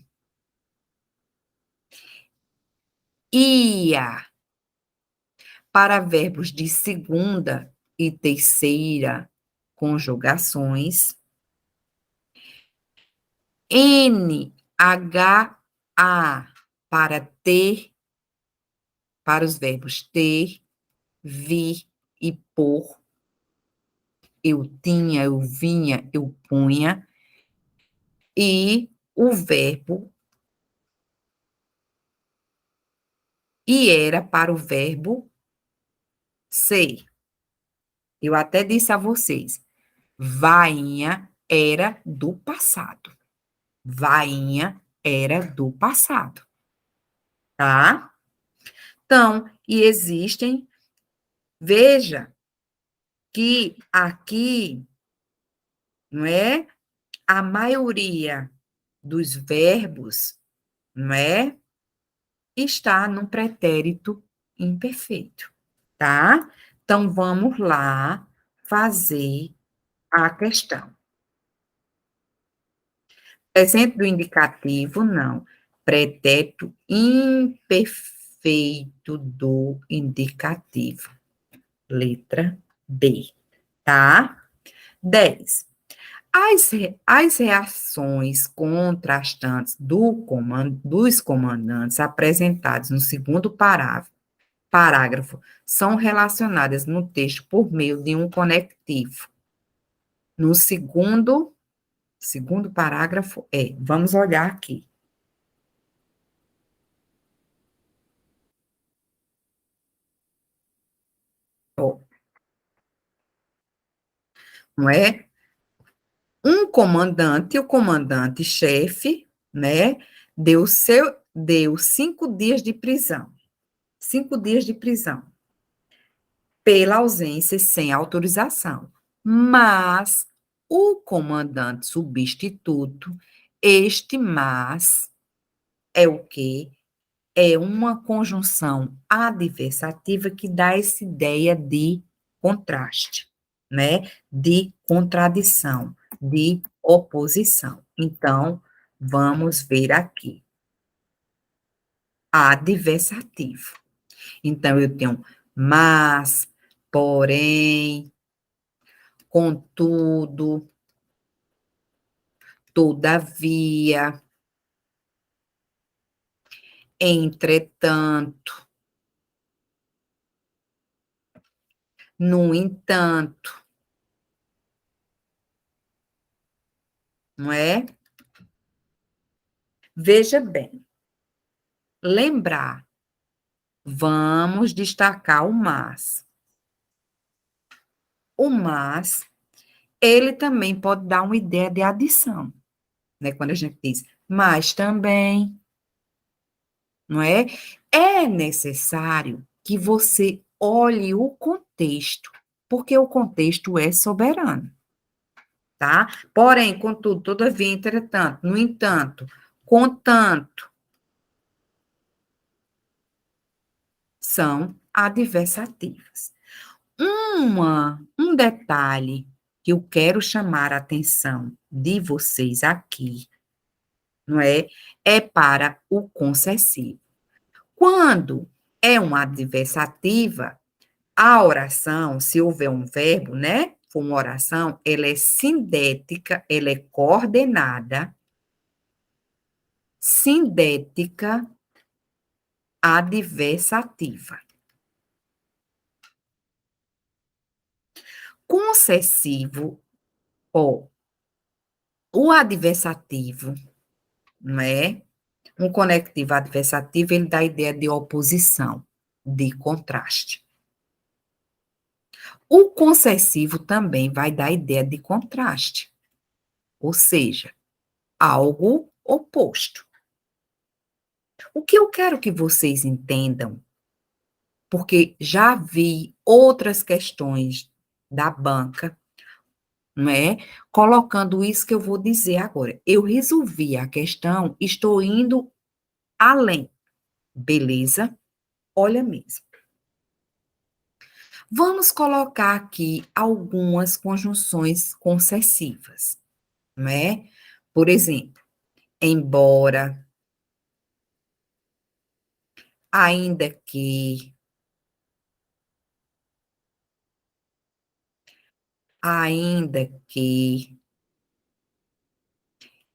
ia para verbos de segunda e terceira conjugações, NHA para ter, para os verbos ter, vir e pôr, eu tinha, eu vinha, eu punha, e o verbo e era para o verbo ser. Eu até disse a vocês, vainha era do passado. Vainha era do passado, tá? Então, e existem, veja que aqui, não é? A maioria dos verbos, não é? Está no pretérito imperfeito, tá? Então, vamos lá fazer a questão. Presente do indicativo, não. Pretérito imperfeito do indicativo. Letra B, tá? 10. As reações contrastantes dos comandantes apresentados no segundo parágrafo são relacionadas no texto por meio de um conectivo. No segundo parágrafo vamos olhar aqui. Ó, não é? Um comandante, o comandante-chefe, né, deu 5 dias de prisão. 5 dias de prisão. Pela ausência sem autorização. Mas o comandante substituto, este mas é o quê? É uma conjunção adversativa que dá essa ideia de contraste, né? De contradição, de oposição. Então, vamos ver aqui. Adversativo. Então, eu tenho mas, porém, contudo, todavia, entretanto, no entanto, não é? Veja bem, lembrar, vamos destacar o mas. O mas, ele também pode dar uma ideia de adição, né? Quando a gente diz, mas também, não é? É necessário que você olhe o contexto, porque o contexto é soberano, tá? Porém, contudo, todavia, entretanto, no entanto, contanto, são adversativas. Um detalhe que eu quero chamar a atenção de vocês aqui, não é? É para o concessivo. Quando é uma adversativa, a oração, se houver um verbo, né? For uma oração, ela é sindética, ela é coordenada, sindética, adversativa. Concessivo, ó, o adversativo, não é? Um conectivo adversativo, ele dá a ideia de oposição, de contraste. O concessivo também vai dar a ideia de contraste, ou seja, algo oposto. O que eu quero que vocês entendam, porque já vi outras questões da banca, não é? Colocando isso que eu vou dizer agora. Eu resolvi a questão, estou indo além. Beleza? Olha mesmo. Vamos colocar aqui algumas conjunções concessivas, não é? Por exemplo, embora, ainda que,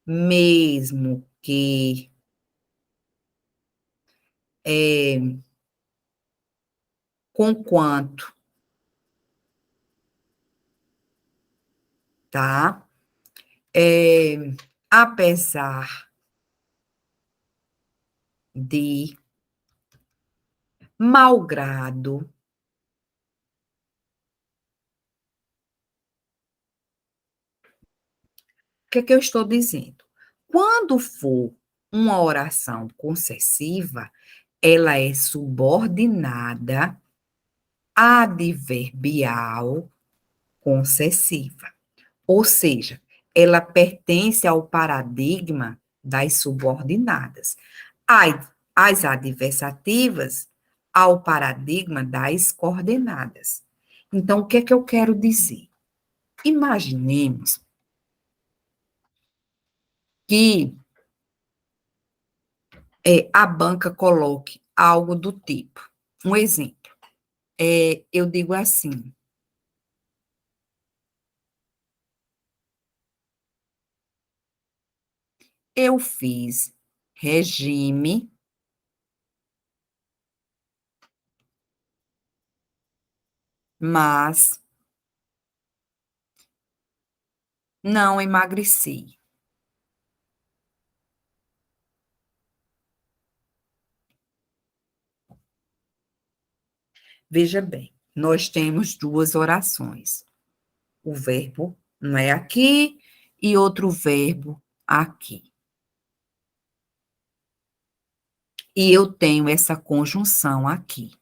mesmo que, conquanto, tá? É, apesar de, malgrado, o que é que eu estou dizendo? Quando for uma oração concessiva, ela é subordinada adverbial concessiva. Ou seja, ela pertence ao paradigma das subordinadas. As adversativas ao paradigma das coordenadas. Então, o que é que eu quero dizer? Imaginemos que a banca coloque algo do tipo. Um exemplo. Eu digo assim: eu fiz regime mas não emagreci. Veja bem, nós temos duas orações. O verbo não é aqui e outro verbo aqui. E eu tenho essa conjunção aqui.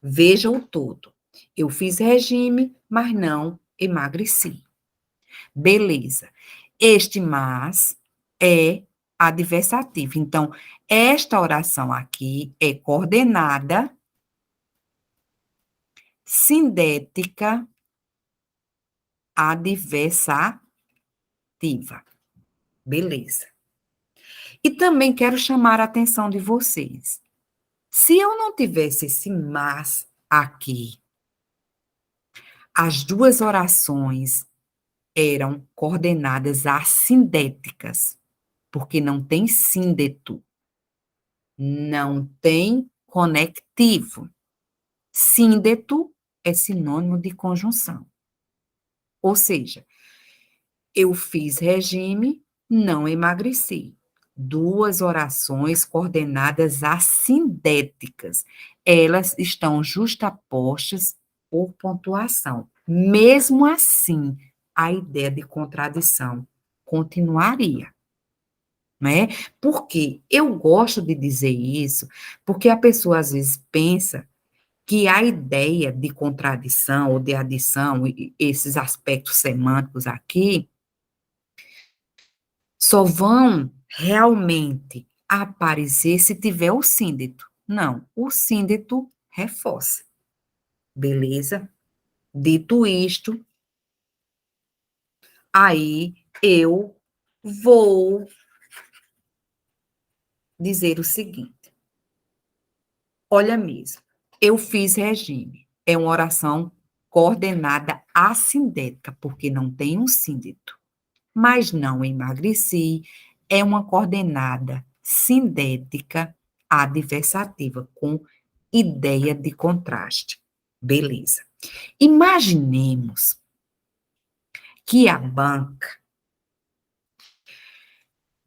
Veja o todo. Eu fiz regime, mas não emagreci. Beleza. Este mas é adversativo. Então, esta oração aqui é coordenada, sindética, adversativa. Beleza. E também quero chamar a atenção de vocês. Se eu não tivesse esse mas aqui, as duas orações eram coordenadas assindéticas, porque não tem síndeto, não tem conectivo. Síndeto é sinônimo de conjunção. Ou seja, eu fiz regime, não emagreci. Duas orações coordenadas assindéticas. Elas estão justapostas por pontuação. Mesmo assim, a ideia de contradição continuaria, né? Porque eu gosto de dizer isso, porque a pessoa às vezes pensa que a ideia de contradição ou de adição, esses aspectos semânticos aqui, só vão realmente aparecer se tiver o síndeto. Não, o síndeto reforça. Beleza? Dito isto, aí eu vou dizer o seguinte: olha mesmo, eu fiz regime. É uma oração coordenada assindética, porque não tem um síndeto. Mas não emagreci, é uma coordenada sindética adversativa, com ideia de contraste. Beleza. Imaginemos que a banca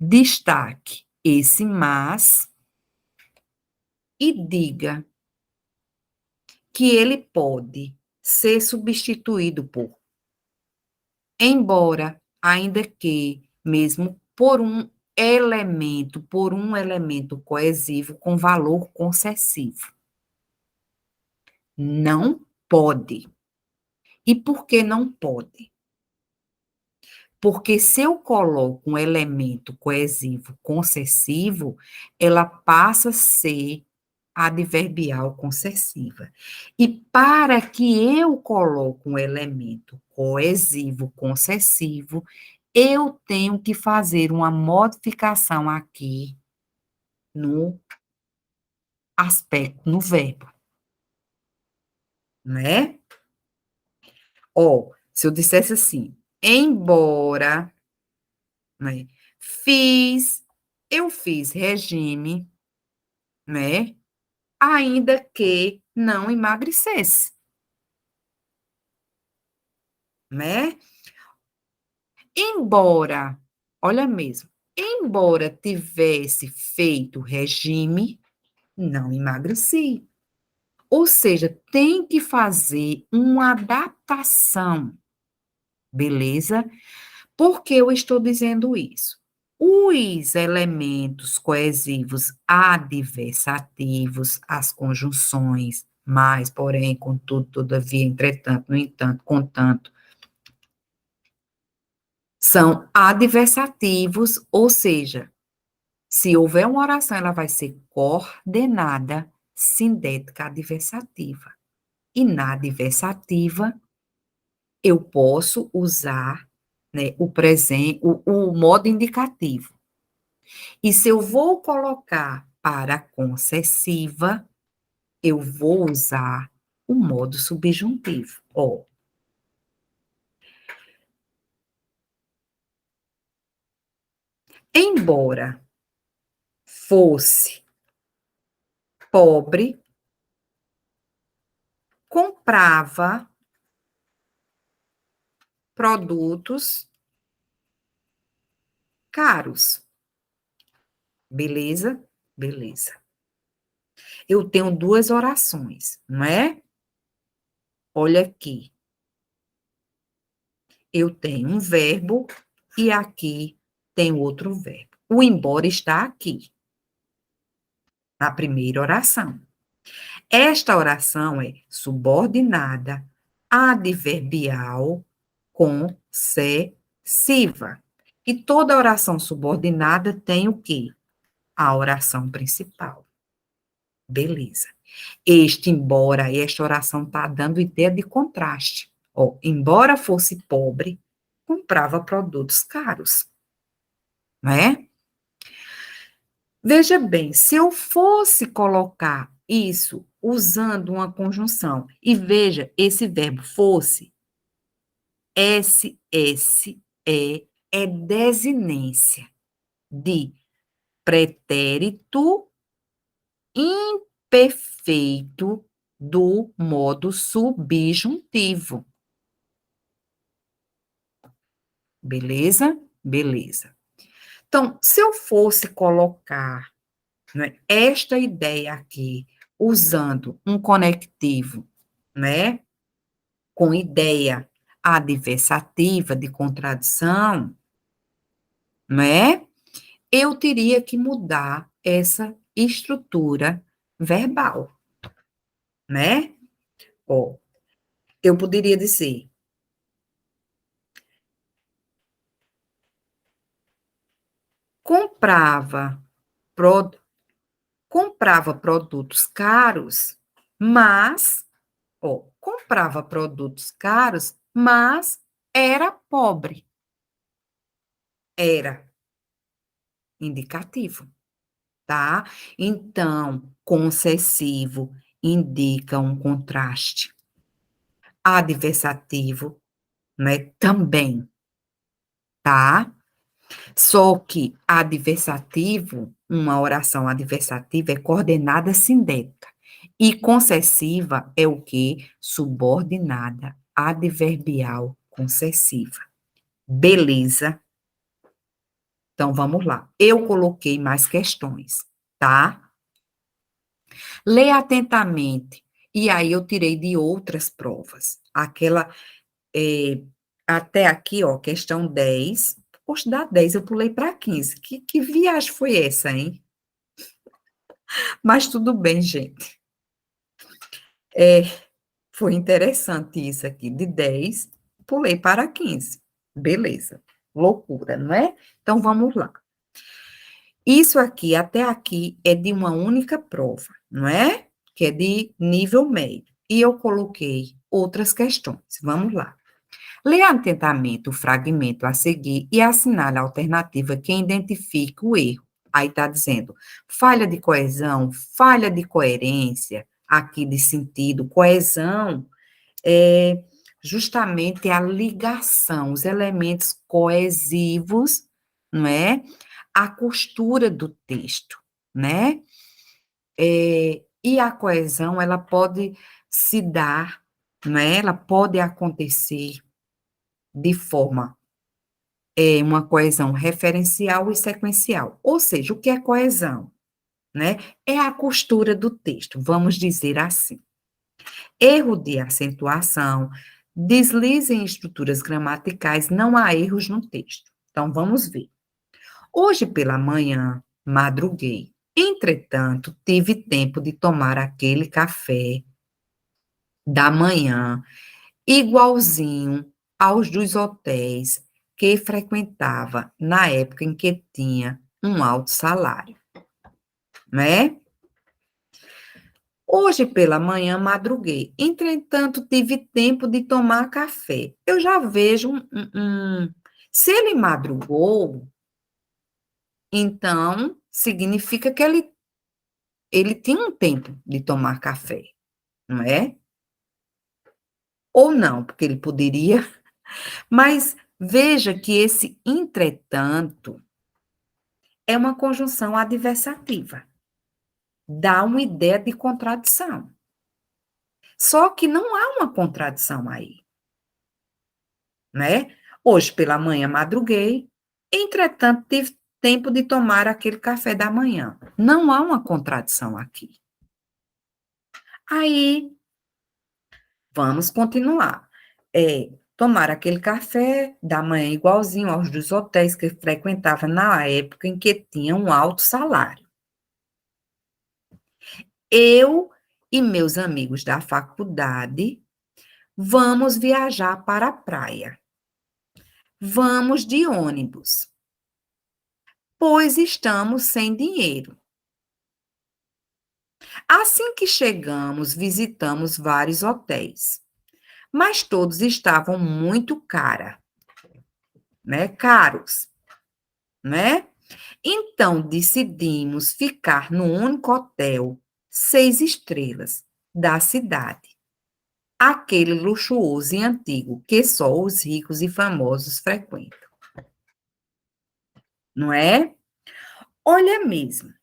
destaque esse mas e diga que ele pode ser substituído por embora, ainda que, mesmo por um elemento coesivo com valor concessivo. Não pode. E por que não pode? Porque se eu coloco um elemento coesivo concessivo, ela passa a ser adverbial concessiva. E para que eu coloque um elemento coesivo concessivo, eu tenho que fazer uma modificação aqui no aspecto, no verbo, né? Ó, se eu dissesse assim, embora, né, eu fiz regime, né, ainda que não emagrecesse, né? Embora, olha mesmo, embora tivesse feito regime, não emagreci. Ou seja, tem que fazer uma adaptação, beleza? Por que eu estou dizendo isso? Os elementos coesivos adversativos, as conjunções, mas, porém, contudo, todavia, entretanto, no entanto, contanto, são adversativos, ou seja, se houver uma oração, ela vai ser coordenada, sindética adversativa. E na adversativa, eu posso usar, né, o presente, o modo indicativo. E se eu vou colocar para concessiva, eu vou usar o modo subjuntivo. Ó, embora fosse pobre, comprava produtos caros. Beleza? Beleza. Eu tenho duas orações, não é? Olha aqui. Eu tenho um verbo e aqui tem outro verbo. O embora está aqui, na primeira oração. Esta oração é subordinada, adverbial, concessiva. E toda oração subordinada tem o quê? A oração principal. Beleza. Esta oração está dando ideia de contraste. Ó, embora fosse pobre, comprava produtos caros, não é? Veja bem, se eu fosse colocar isso usando uma conjunção, e veja, esse verbo fosse, é desinência de pretérito imperfeito do modo subjuntivo. Beleza? Beleza. Então, se eu fosse colocar, né, esta ideia aqui, usando um conectivo, né, com ideia adversativa de contradição, né, eu teria que mudar essa estrutura verbal, né? Ó, eu poderia dizer, comprava, pro, comprava produtos caros, mas, ó, comprava produtos caros, mas era pobre. Era indicativo, tá? Então, concessivo indica um contraste. Adversativo, né, também, tá? Só que adversativo, uma oração adversativa é coordenada sindética. E concessiva é o quê? Subordinada, adverbial concessiva. Beleza? Então, vamos lá. Eu coloquei mais questões, tá? Leia atentamente. E aí eu tirei de outras provas. Aquela, até aqui, ó, questão 10. Poxa, da 10 eu pulei para 15. Que viagem foi essa, hein? Mas tudo bem, gente. Foi interessante isso aqui. De 10, pulei para 15. Beleza. Loucura, não é? Então, vamos lá. Isso aqui, até aqui, é de uma única prova, não é? Que é de nível médio. E eu coloquei outras questões. Vamos lá. Leia atentamente o fragmento a seguir e assinale a alternativa que identifique o erro. Aí está dizendo falha de coesão, falha de coerência, aqui de sentido. Coesão é justamente a ligação, os elementos coesivos, não é? A costura do texto, né? E a coesão, ela pode se dar, né? Ela pode acontecer de forma, uma coesão referencial e sequencial. Ou seja, o que é coesão? Né? É a costura do texto, vamos dizer assim. Erro de acentuação, deslize em estruturas gramaticais, não há erros no texto. Então, vamos ver. Hoje pela manhã, madruguei. Entretanto, tive tempo de tomar aquele café da manhã, igualzinho aos dos hotéis que frequentava na época em que tinha um alto salário, né? Hoje pela manhã madruguei, entretanto tive tempo de tomar café. Eu já vejo se ele madrugou, então significa que ele tinha um tempo de tomar café, não é? Ou não, porque ele poderia, mas veja que esse entretanto é uma conjunção adversativa, dá uma ideia de contradição. Só que não há uma contradição aí, né? Hoje pela manhã madruguei, entretanto tive tempo de tomar aquele café da manhã. Não há uma contradição aqui. Aí, vamos continuar. Tomar aquele café da manhã igualzinho aos dos hotéis que eu frequentava na época em que tinha um alto salário. Eu e meus amigos da faculdade vamos viajar para a praia. Vamos de ônibus, pois estamos sem dinheiro. Assim que chegamos, visitamos vários hotéis, mas todos estavam muito caros, né? Então decidimos ficar no único hotel 6 estrelas da cidade, aquele luxuoso e antigo que só os ricos e famosos frequentam, não é? Olha mesmo,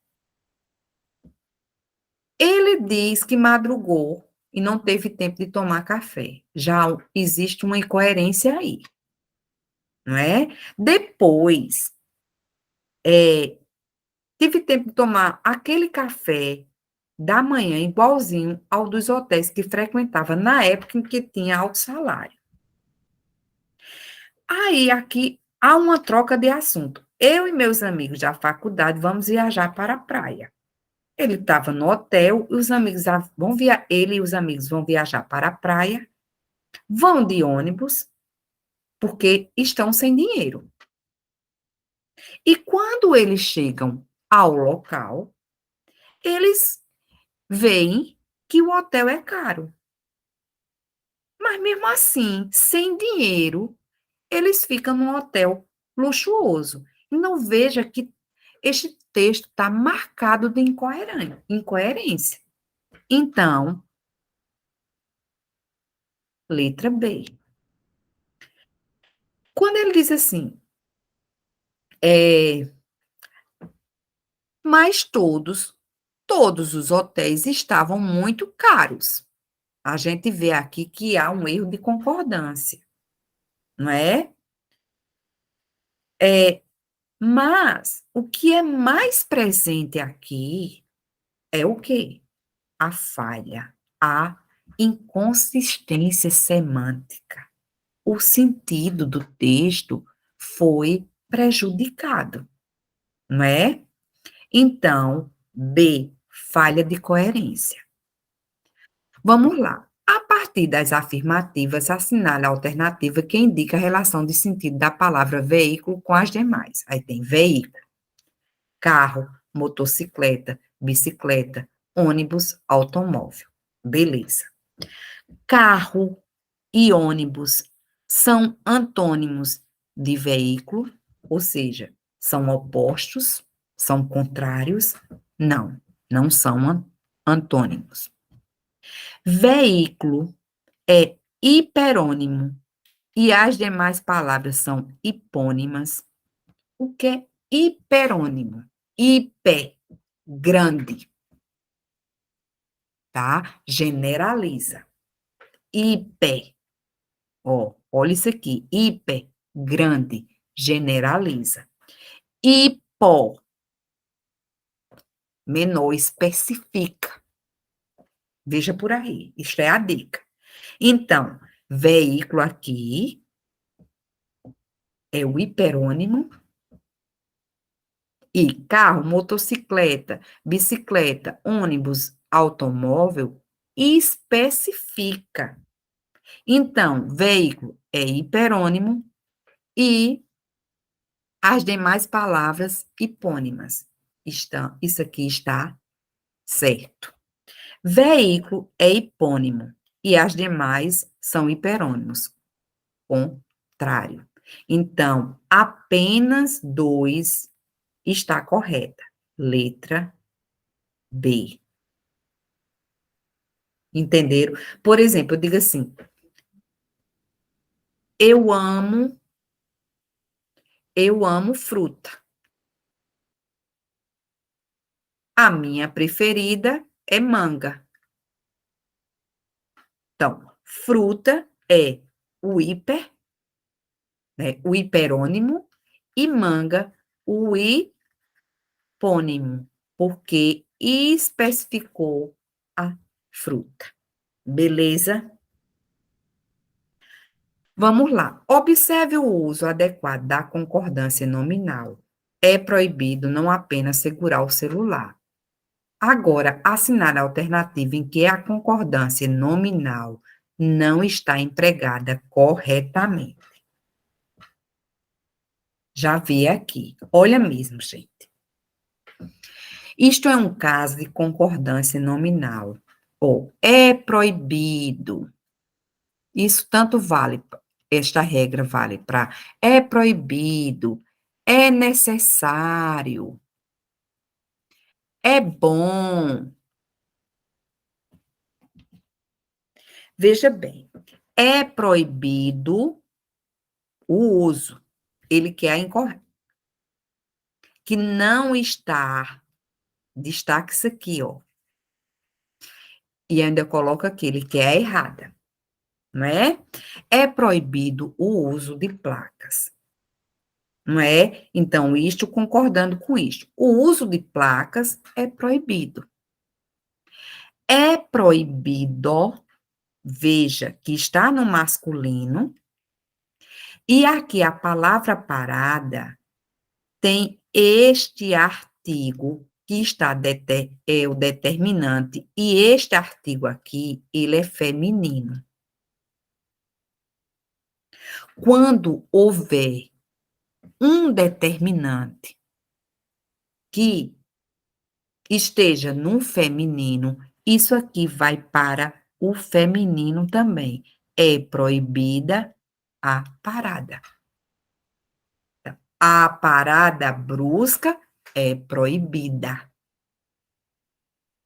ele diz que madrugou e não teve tempo de tomar café. Já existe uma incoerência aí, não é? Depois, é, tive tempo de tomar aquele café da manhã igualzinho ao dos hotéis que frequentava na época em que tinha alto salário. Aí, aqui, há uma troca de assunto. Eu e meus amigos da faculdade vamos viajar para a praia. Ele estava no hotel, e os amigos ele e os amigos vão viajar para a praia, vão de ônibus, porque estão sem dinheiro. E quando eles chegam ao local, eles veem que o hotel é caro. Mas mesmo assim, sem dinheiro, eles ficam num hotel luxuoso. E não veja que este texto está marcado de incoerência. Então, letra B. Quando ele diz assim, é, mas todos os hotéis estavam muito caros. A gente vê aqui que há um erro de concordância, não é? Mas o que é mais presente aqui é o quê? A falha, a inconsistência semântica. O sentido do texto foi prejudicado, não é? Então, B, falha de coerência. Vamos lá. A partir das afirmativas, assinale a alternativa que indica a relação de sentido da palavra veículo com as demais. Aí tem veículo, carro, motocicleta, bicicleta, ônibus, automóvel. Beleza. Carro e ônibus são antônimos de veículo, ou seja, são opostos, são contrários? Não, não são antônimos. Veículo é hiperônimo e as demais palavras são hipônimas. O que é hiperônimo? Hiper, grande, tá? Generaliza. Hiper, ó, olha isso aqui, hiper, grande, generaliza. Hipo, menor, especifica. Veja por aí, isto é a dica. Então, veículo aqui é o hiperônimo e carro, motocicleta, bicicleta, ônibus, automóvel especifica. Então, veículo é hiperônimo e as demais palavras hipônimas. Isso aqui está certo. Veículo é hipônimo e as demais são hiperônimos. Contrário. Então, apenas 2 está correta. Letra B. Entenderam? Por exemplo, eu digo assim: eu amo, eu amo fruta. A minha preferida é manga. Então, fruta é o hiper, né, o hiperônimo, e manga, o hipônimo, porque especificou a fruta. Beleza? Vamos lá. Observe o uso adequado da concordância nominal. É proibido não apenas segurar o celular. Agora, assinale a alternativa em que a concordância nominal não está empregada corretamente. Já vi aqui. Olha mesmo, gente. Isto é um caso de concordância nominal. Ou é proibido. Isso tanto vale, esta regra vale para é proibido, é necessário, é bom. Veja bem, é proibido o uso. Ele quer a incorreta. Que não está, destaque isso aqui, ó. E ainda coloca aqui, ele quer a errada, não é? É proibido o uso de placas, não é? Então, isto concordando com isto. O uso de placas é proibido. É proibido, veja que está no masculino, e aqui a palavra parada tem este artigo que está é o determinante, e este artigo aqui, ele é feminino. Quando houver um determinante que esteja no feminino, isso aqui vai para o feminino também. É proibida a parada. A parada brusca é proibida.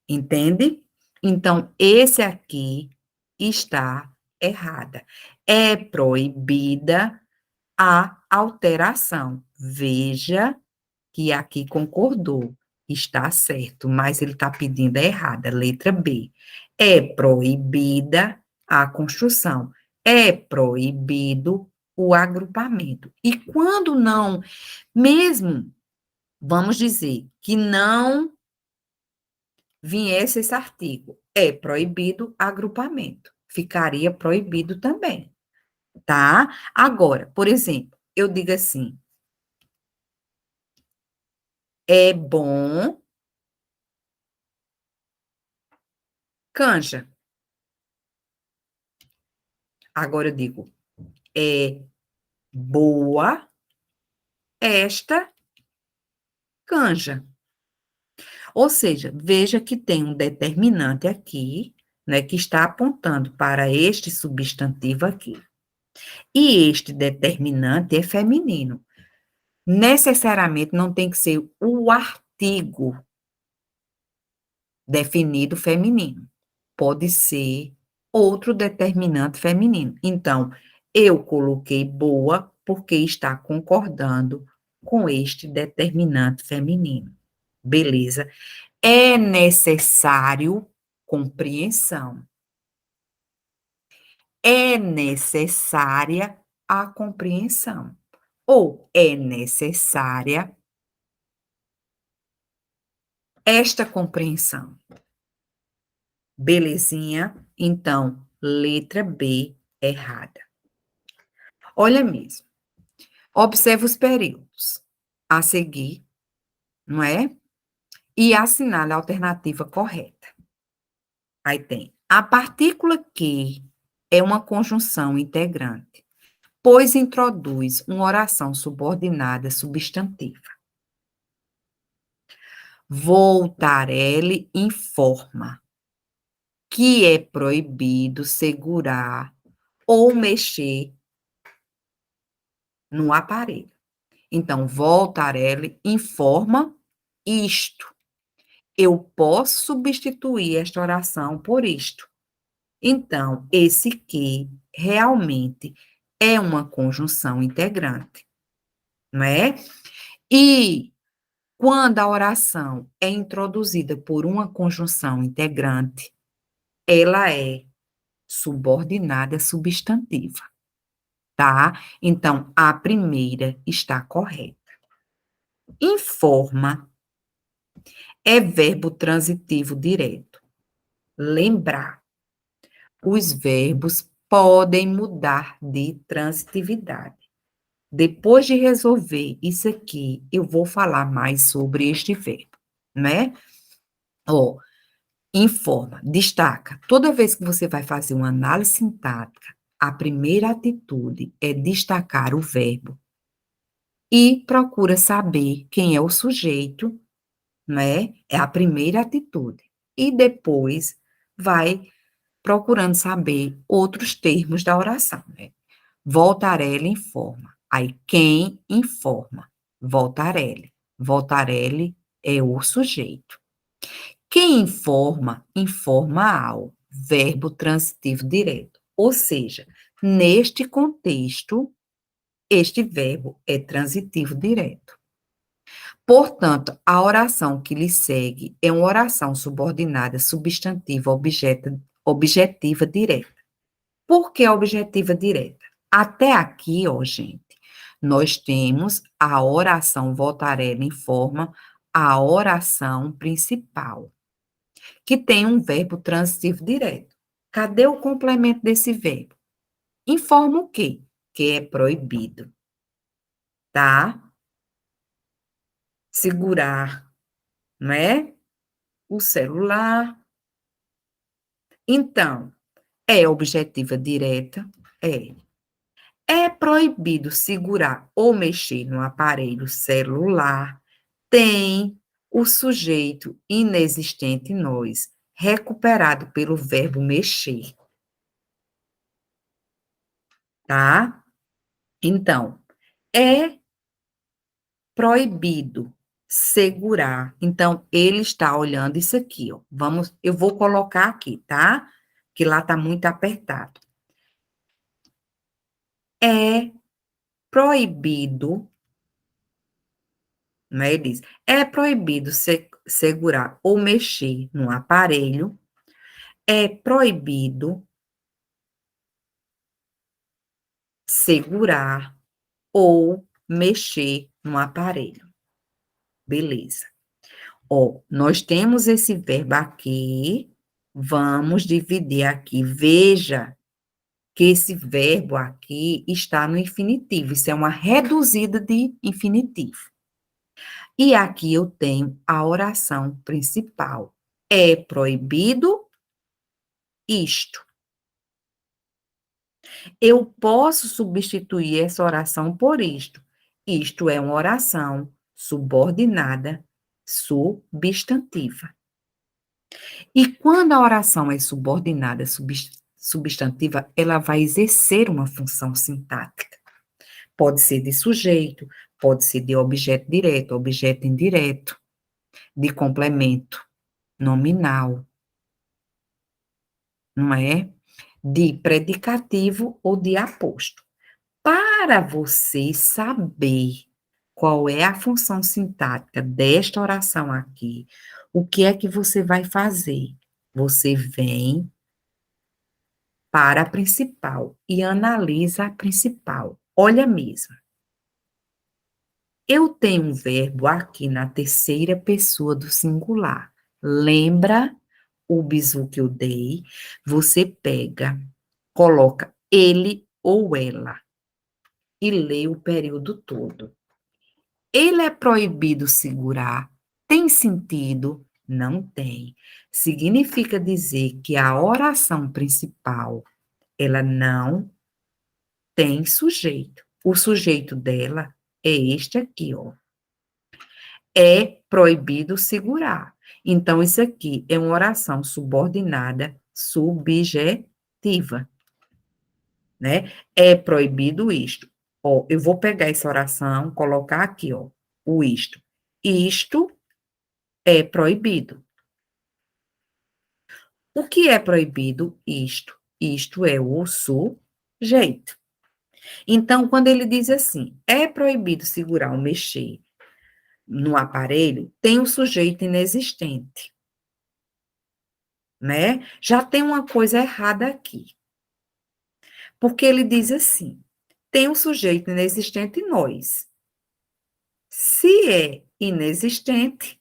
Entende? Então, esse aqui está errada. É proibida a alteração. Veja que aqui concordou. Está certo, mas ele está pedindo a errada, letra B. É proibida a construção. É proibido o agrupamento. E quando não, mesmo, vamos dizer, que não viesse esse artigo, é proibido agrupamento. Ficaria proibido também, tá? Agora, por exemplo, eu digo assim, é bom canja. Agora eu digo, é boa esta canja. Ou seja, veja que tem um determinante aqui, né, que está apontando para este substantivo aqui. E este determinante é feminino. Necessariamente não tem que ser o artigo definido feminino. Pode ser outro determinante feminino. Então, eu coloquei boa porque está concordando com este determinante feminino. Beleza? É necessário compreensão. É necessária a compreensão. Ou é necessária esta compreensão. Belezinha? Então, letra B errada. Olha mesmo. Observe os períodos a seguir, não é? E assinale a alternativa correta. Aí tem a partícula que é uma conjunção integrante, pois introduz uma oração subordinada substantiva. Voltarelli informa que é proibido segurar ou mexer no aparelho. Então, Voltarelli informa isto. Eu posso substituir esta oração por isto. Então, esse que realmente é uma conjunção integrante, não é? E quando a oração é introduzida por uma conjunção integrante, ela é subordinada substantiva, tá? Então, a primeira está correta. Informa é verbo transitivo direto. Lembrar, os verbos podem mudar de transitividade. Depois de resolver isso aqui, eu vou falar mais sobre este verbo, né? Ó, informa, destaca. Toda vez que você vai fazer uma análise sintática, a primeira atitude é destacar o verbo e procura saber quem é o sujeito, né? É a primeira atitude. E depois vai procurando saber outros termos da oração, né? Voltarelli informa. Aí, quem informa? Voltarelli. Voltarelli é o sujeito. Quem informa, informa ao. Verbo transitivo direto. Ou seja, neste contexto, este verbo é transitivo direto. Portanto, a oração que lhe segue é uma oração subordinada substantiva objetiva direta. Por que objetiva direta? Até aqui, ó, gente, nós temos a oração Voltarelli informa a oração principal, que tem um verbo transitivo direto. Cadê o complemento desse verbo? Informa o quê? Que é proibido, tá? Segurar, não é? O celular. Então, é objetiva direta? É. É proibido segurar ou mexer no aparelho celular? Tem o sujeito inexistente nós, recuperado pelo verbo mexer, tá? Então, é proibido segurar. Então, ele está olhando isso aqui, ó. Eu vou colocar aqui, tá? Que lá tá muito apertado. É proibido, né? Ele diz, é proibido segurar ou mexer no aparelho. É proibido segurar ou mexer no aparelho. Beleza. Ó, nós temos esse verbo aqui, vamos dividir aqui. Veja que esse verbo aqui está no infinitivo, isso é uma reduzida de infinitivo. E aqui eu tenho a oração principal. É proibido isto. Eu posso substituir essa oração por isto. Isto é uma oração subordinada substantiva. E quando a oração é subordinada substantiva, ela vai exercer uma função sintática. Pode ser de sujeito, pode ser de objeto direto, objeto indireto, de complemento nominal, não é? De predicativo ou de aposto. Para você saber qual é a função sintática desta oração aqui, o que é que você vai fazer? Você vem para a principal e analisa a principal. Olha mesmo. Eu tenho um verbo aqui na terceira pessoa do singular. Lembra o bizu que eu dei? Você pega, coloca ele ou ela e lê o período todo. Ele é proibido segurar? Tem sentido? Não tem. Significa dizer que a oração principal, ela não tem sujeito. O sujeito dela é este aqui, ó. É proibido segurar. Então, isso aqui é uma oração subordinada subjetiva, né? É proibido isto. Ó, eu vou pegar essa oração, colocar aqui, ó, o isto. Isto é proibido. O que é proibido? Isto. Isto é o sujeito. Então, quando ele diz assim, é proibido segurar ou mexer no aparelho, tem o sujeito inexistente, né? Já tem uma coisa errada aqui. Porque ele diz assim: tem um sujeito inexistente nós. Se é inexistente,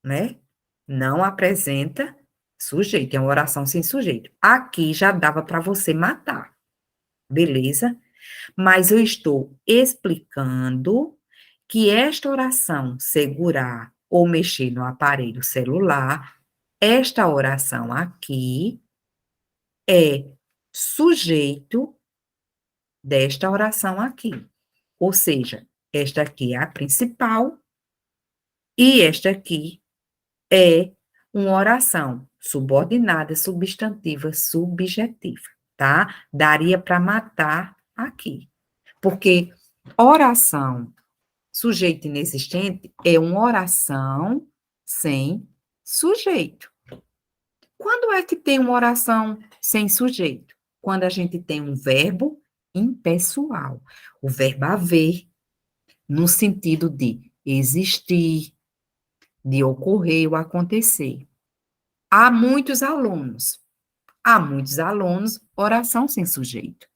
né? Não apresenta sujeito, é uma oração sem sujeito. Aqui já dava para você matar, beleza? Mas eu estou explicando que esta oração, segurar ou mexer no aparelho celular, esta oração aqui é sujeito desta oração aqui. Ou seja, esta aqui é a principal e esta aqui é uma oração subordinada, substantiva, subjetiva, tá? Daria para matar aqui. Porque oração sujeito inexistente é uma oração sem sujeito. Quando é que tem uma oração sem sujeito? Quando a gente tem um verbo impessoal. O verbo haver, no sentido de existir, de ocorrer ou acontecer. Há muitos alunos, oração sem sujeito.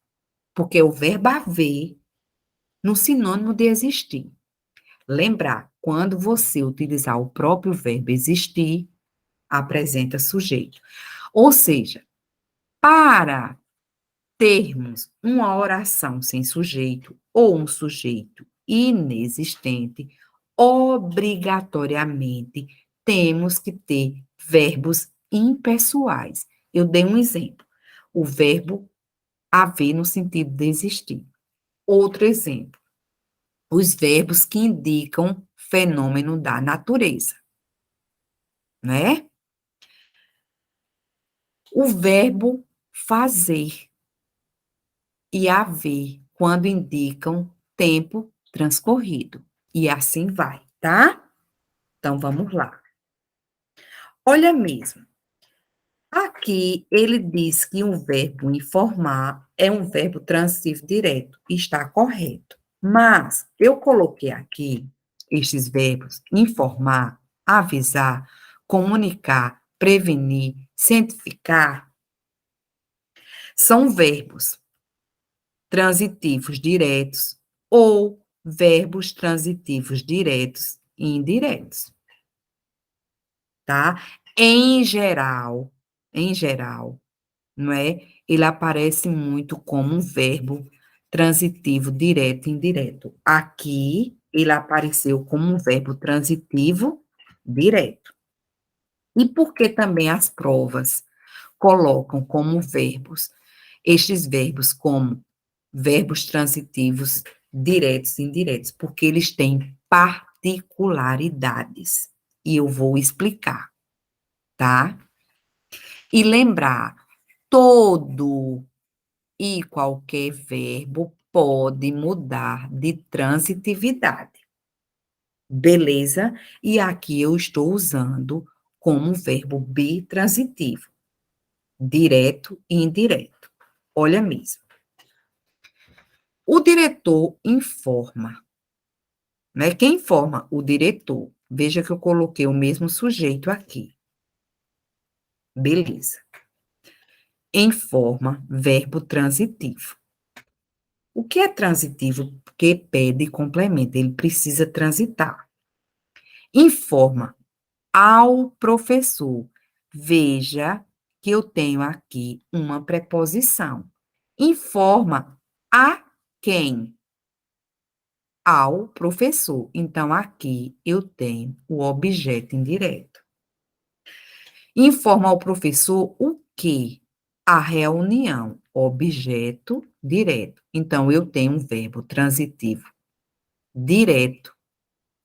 Porque o verbo haver, no sinônimo de existir. Lembrar, quando você utilizar o próprio verbo existir, apresenta sujeito. Ou seja, para termos uma oração sem sujeito ou um sujeito inexistente, obrigatoriamente temos que ter verbos impessoais. Eu dei um exemplo. O verbo haver no sentido de existir. Outro exemplo. Os verbos que indicam fenômeno da natureza, né? O verbo fazer e haver, quando indicam tempo transcorrido. E assim vai, tá? Então, vamos lá. Olha mesmo. Aqui, ele diz que um verbo informar é um verbo transitivo direto. Está correto. Mas, eu coloquei aqui estes verbos informar, avisar, comunicar, prevenir, cientificar. São verbos transitivos diretos ou verbos transitivos diretos e indiretos, tá? Em geral, não é? Ele aparece muito como um verbo transitivo direto e indireto. Aqui, ele apareceu como um verbo transitivo direto. E por que também as provas colocam como verbos estes verbos como verbos transitivos diretos e indiretos? Porque eles têm particularidades. E eu vou explicar, tá? E lembrar, todo e qualquer verbo pode mudar de transitividade. Beleza? E aqui eu estou usando como verbo bitransitivo, direto e indireto. Olha mesmo. O diretor informa, né? Quem informa? O diretor. Veja que eu coloquei o mesmo sujeito aqui. Beleza. Informa, verbo transitivo. O que é transitivo? Porque pede complemento, ele precisa transitar. Informa ao professor. Veja que eu tenho aqui uma preposição. Informa a quem? Ao professor. Então, aqui eu tenho o objeto indireto. Informa ao professor o quê? A reunião, objeto direto. Então, eu tenho um verbo transitivo direto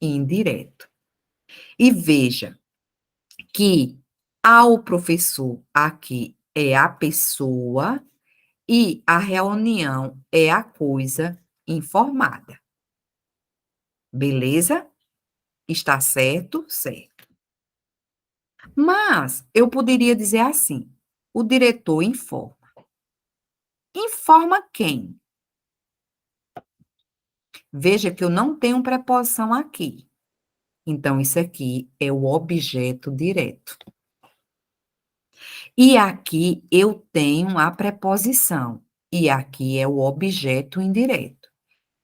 e indireto. E veja que ao professor aqui é a pessoa e a reunião é a coisa informada. Beleza? Está certo? Certo. Mas eu poderia dizer assim: o diretor informa. Informa quem? Veja que eu não tenho preposição aqui. Então, isso aqui é o objeto direto. E aqui eu tenho a preposição, e aqui é o objeto indireto.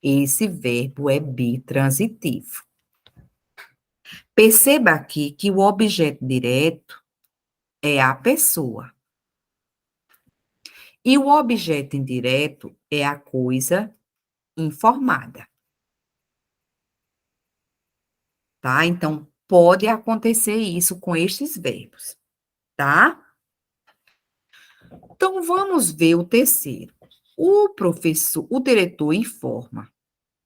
Esse verbo é bitransitivo. Perceba aqui que o objeto direto é a pessoa. E o objeto indireto é a coisa informada, tá? Então, pode acontecer isso com estes verbos, tá? Então, vamos ver o terceiro. O professor, o diretor informa.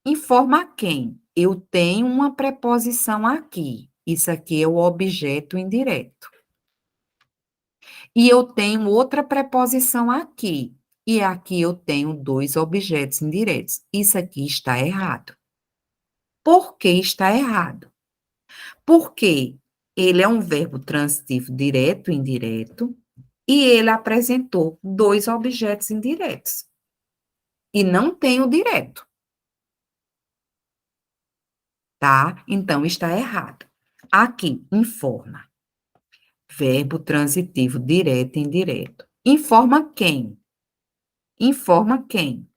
Informa quem? Eu tenho uma preposição aqui. Isso aqui é o objeto indireto. E eu tenho outra preposição aqui. E aqui eu tenho dois objetos indiretos. Isso aqui está errado. Por que está errado? Porque ele é um verbo transitivo direto e indireto, e ele apresentou dois objetos indiretos. E não tem o direto, tá? Então está errado. Aqui, informa. Verbo transitivo direto e indireto. Informa quem? Informa quem?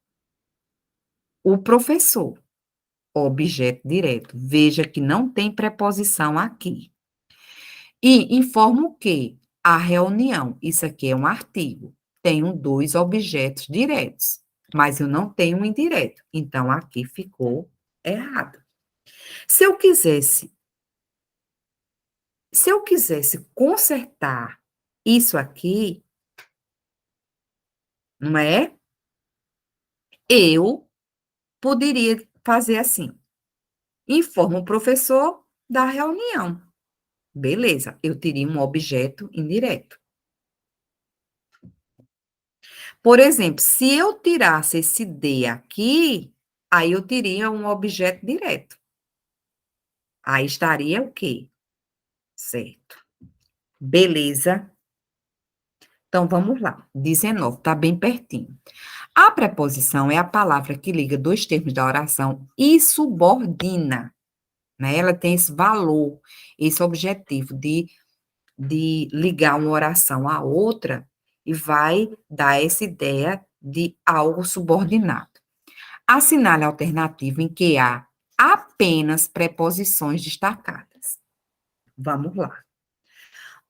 O professor. Objeto direto. Veja que não tem preposição aqui. E informa o quê? A reunião. Isso aqui é um artigo. Tenho dois objetos diretos, mas eu não tenho um indireto. Então, aqui ficou errado. Se eu quisesse, se eu quisesse consertar isso aqui, não é? Eu poderia fazer assim: informa o professor da reunião. Beleza, eu teria um objeto indireto. Por exemplo, se eu tirasse esse D aqui, aí eu teria um objeto direto. Aí estaria o quê? Certo. Beleza. Então, vamos lá. 19, está bem pertinho. A preposição é a palavra que liga dois termos da oração e subordina, né? Ela tem esse valor, esse objetivo de ligar uma oração à outra e vai dar essa ideia de algo subordinado. Assinale a alternativa em que há apenas preposições destacadas. Vamos lá.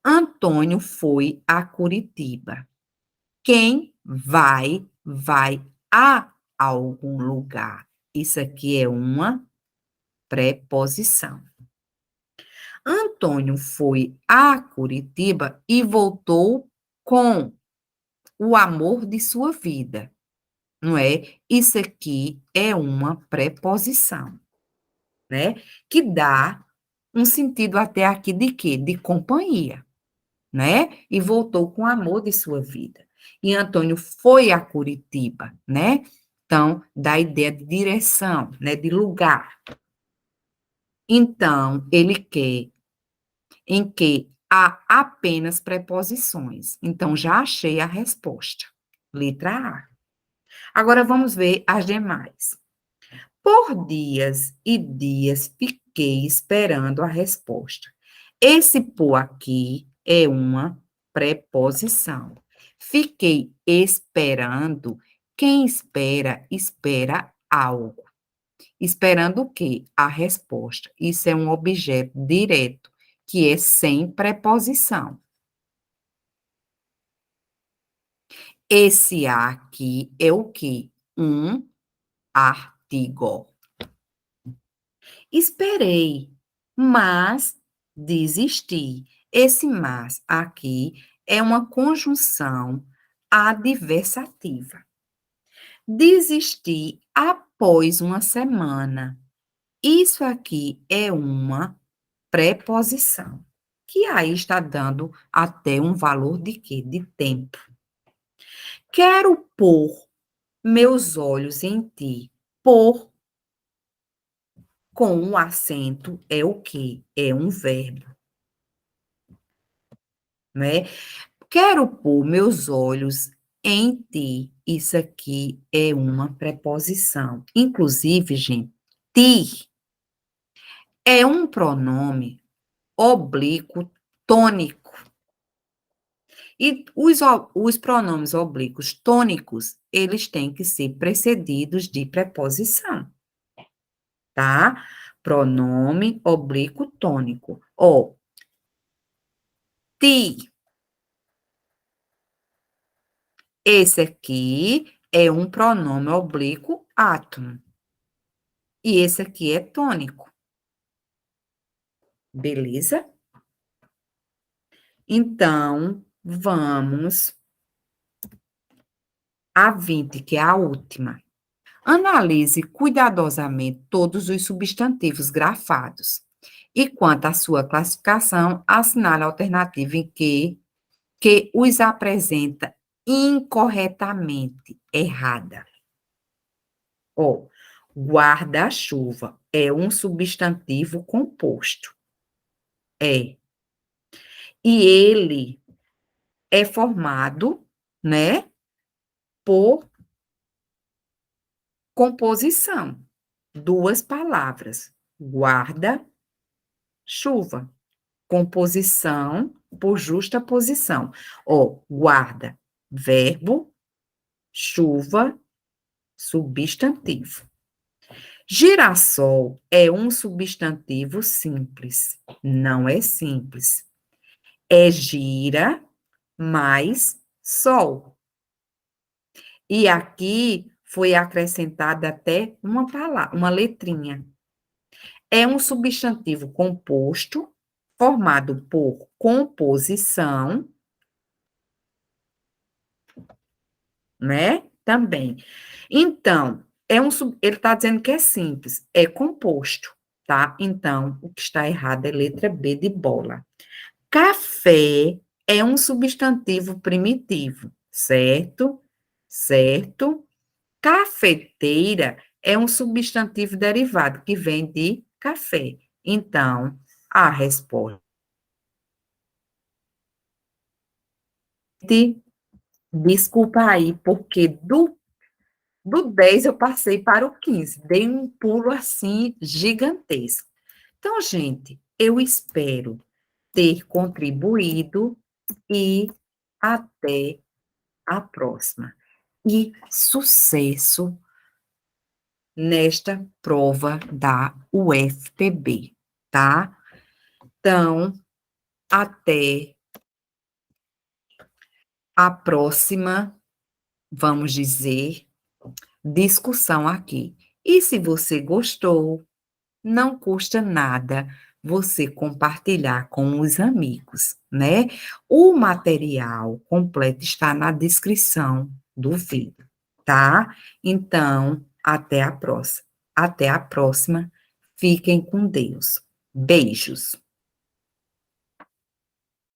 Antônio foi a Curitiba. Quem vai, vai a algum lugar. Isso aqui é uma preposição. Antônio foi a Curitiba e voltou com o amor de sua vida, não é? Isso aqui é uma preposição, né? Que dá um sentido até aqui de quê? De companhia, né? E voltou com o amor de sua vida. E Antônio foi a Curitiba, né? Então, dá a ideia de direção, né? De lugar. Então, ele quer em que há apenas preposições. Então, já achei a resposta. Letra A. Agora, vamos ver as demais. Por dias e dias fiquei esperando a resposta. Esse por aqui é uma preposição. Fiquei esperando. Quem espera, espera algo. Esperando o quê? A resposta. Isso é um objeto direto, que é sem preposição. Esse aqui é o quê? Um artigo. Esperei, mas desisti. Esse mas aqui é uma conjunção adversativa. Desisti após uma semana. Isso aqui é uma preposição, que aí está dando até um valor de quê? De tempo. Quero pôr meus olhos em ti. Pôr com um acento é o quê? É um verbo, né? Quero pôr meus olhos em ti. Isso aqui é uma preposição. Inclusive, gente, ti é um pronome oblíquo tônico. E os pronomes oblíquos tônicos, eles têm que ser precedidos de preposição, tá? Pronome oblíquo tônico. Ó, ti. Esse aqui é um pronome oblíquo átomo. E esse aqui é tônico. Beleza? Então, vamos à 20, que é a última. Analise cuidadosamente todos os substantivos grafados. E quanto à sua classificação, assinale a alternativa em que os apresenta incorretamente errada. Ó, guarda-chuva é um substantivo composto. É. E ele é formado, né, por composição. Duas palavras. Guarda, chuva. Composição por justa posição. Ó, guarda, verbo, chuva, substantivo. Girassol é um substantivo simples. Não é simples. É gira mais sol. E aqui foi acrescentada até uma palavra, uma letrinha. É um substantivo composto, formado por composição, né? Também. Então, ele está dizendo que é simples, é composto, tá? Então, o que está errado é letra B de bola. Café é um substantivo primitivo, certo? Certo? Cafeteira é um substantivo derivado que vem de café. Então, a resposta. Desculpa aí, porque do 10 eu passei para o 15, dei um pulo assim gigantesco. Então, gente, eu espero ter contribuído e até a próxima. E sucesso nesta prova da UFPB, tá? Então, até a próxima, vamos dizer, discussão aqui. E se você gostou, não custa nada você compartilhar com os amigos, né? O material completo está na descrição do vídeo, tá? Então, até a próxima. Até a próxima. Fiquem com Deus. Beijos.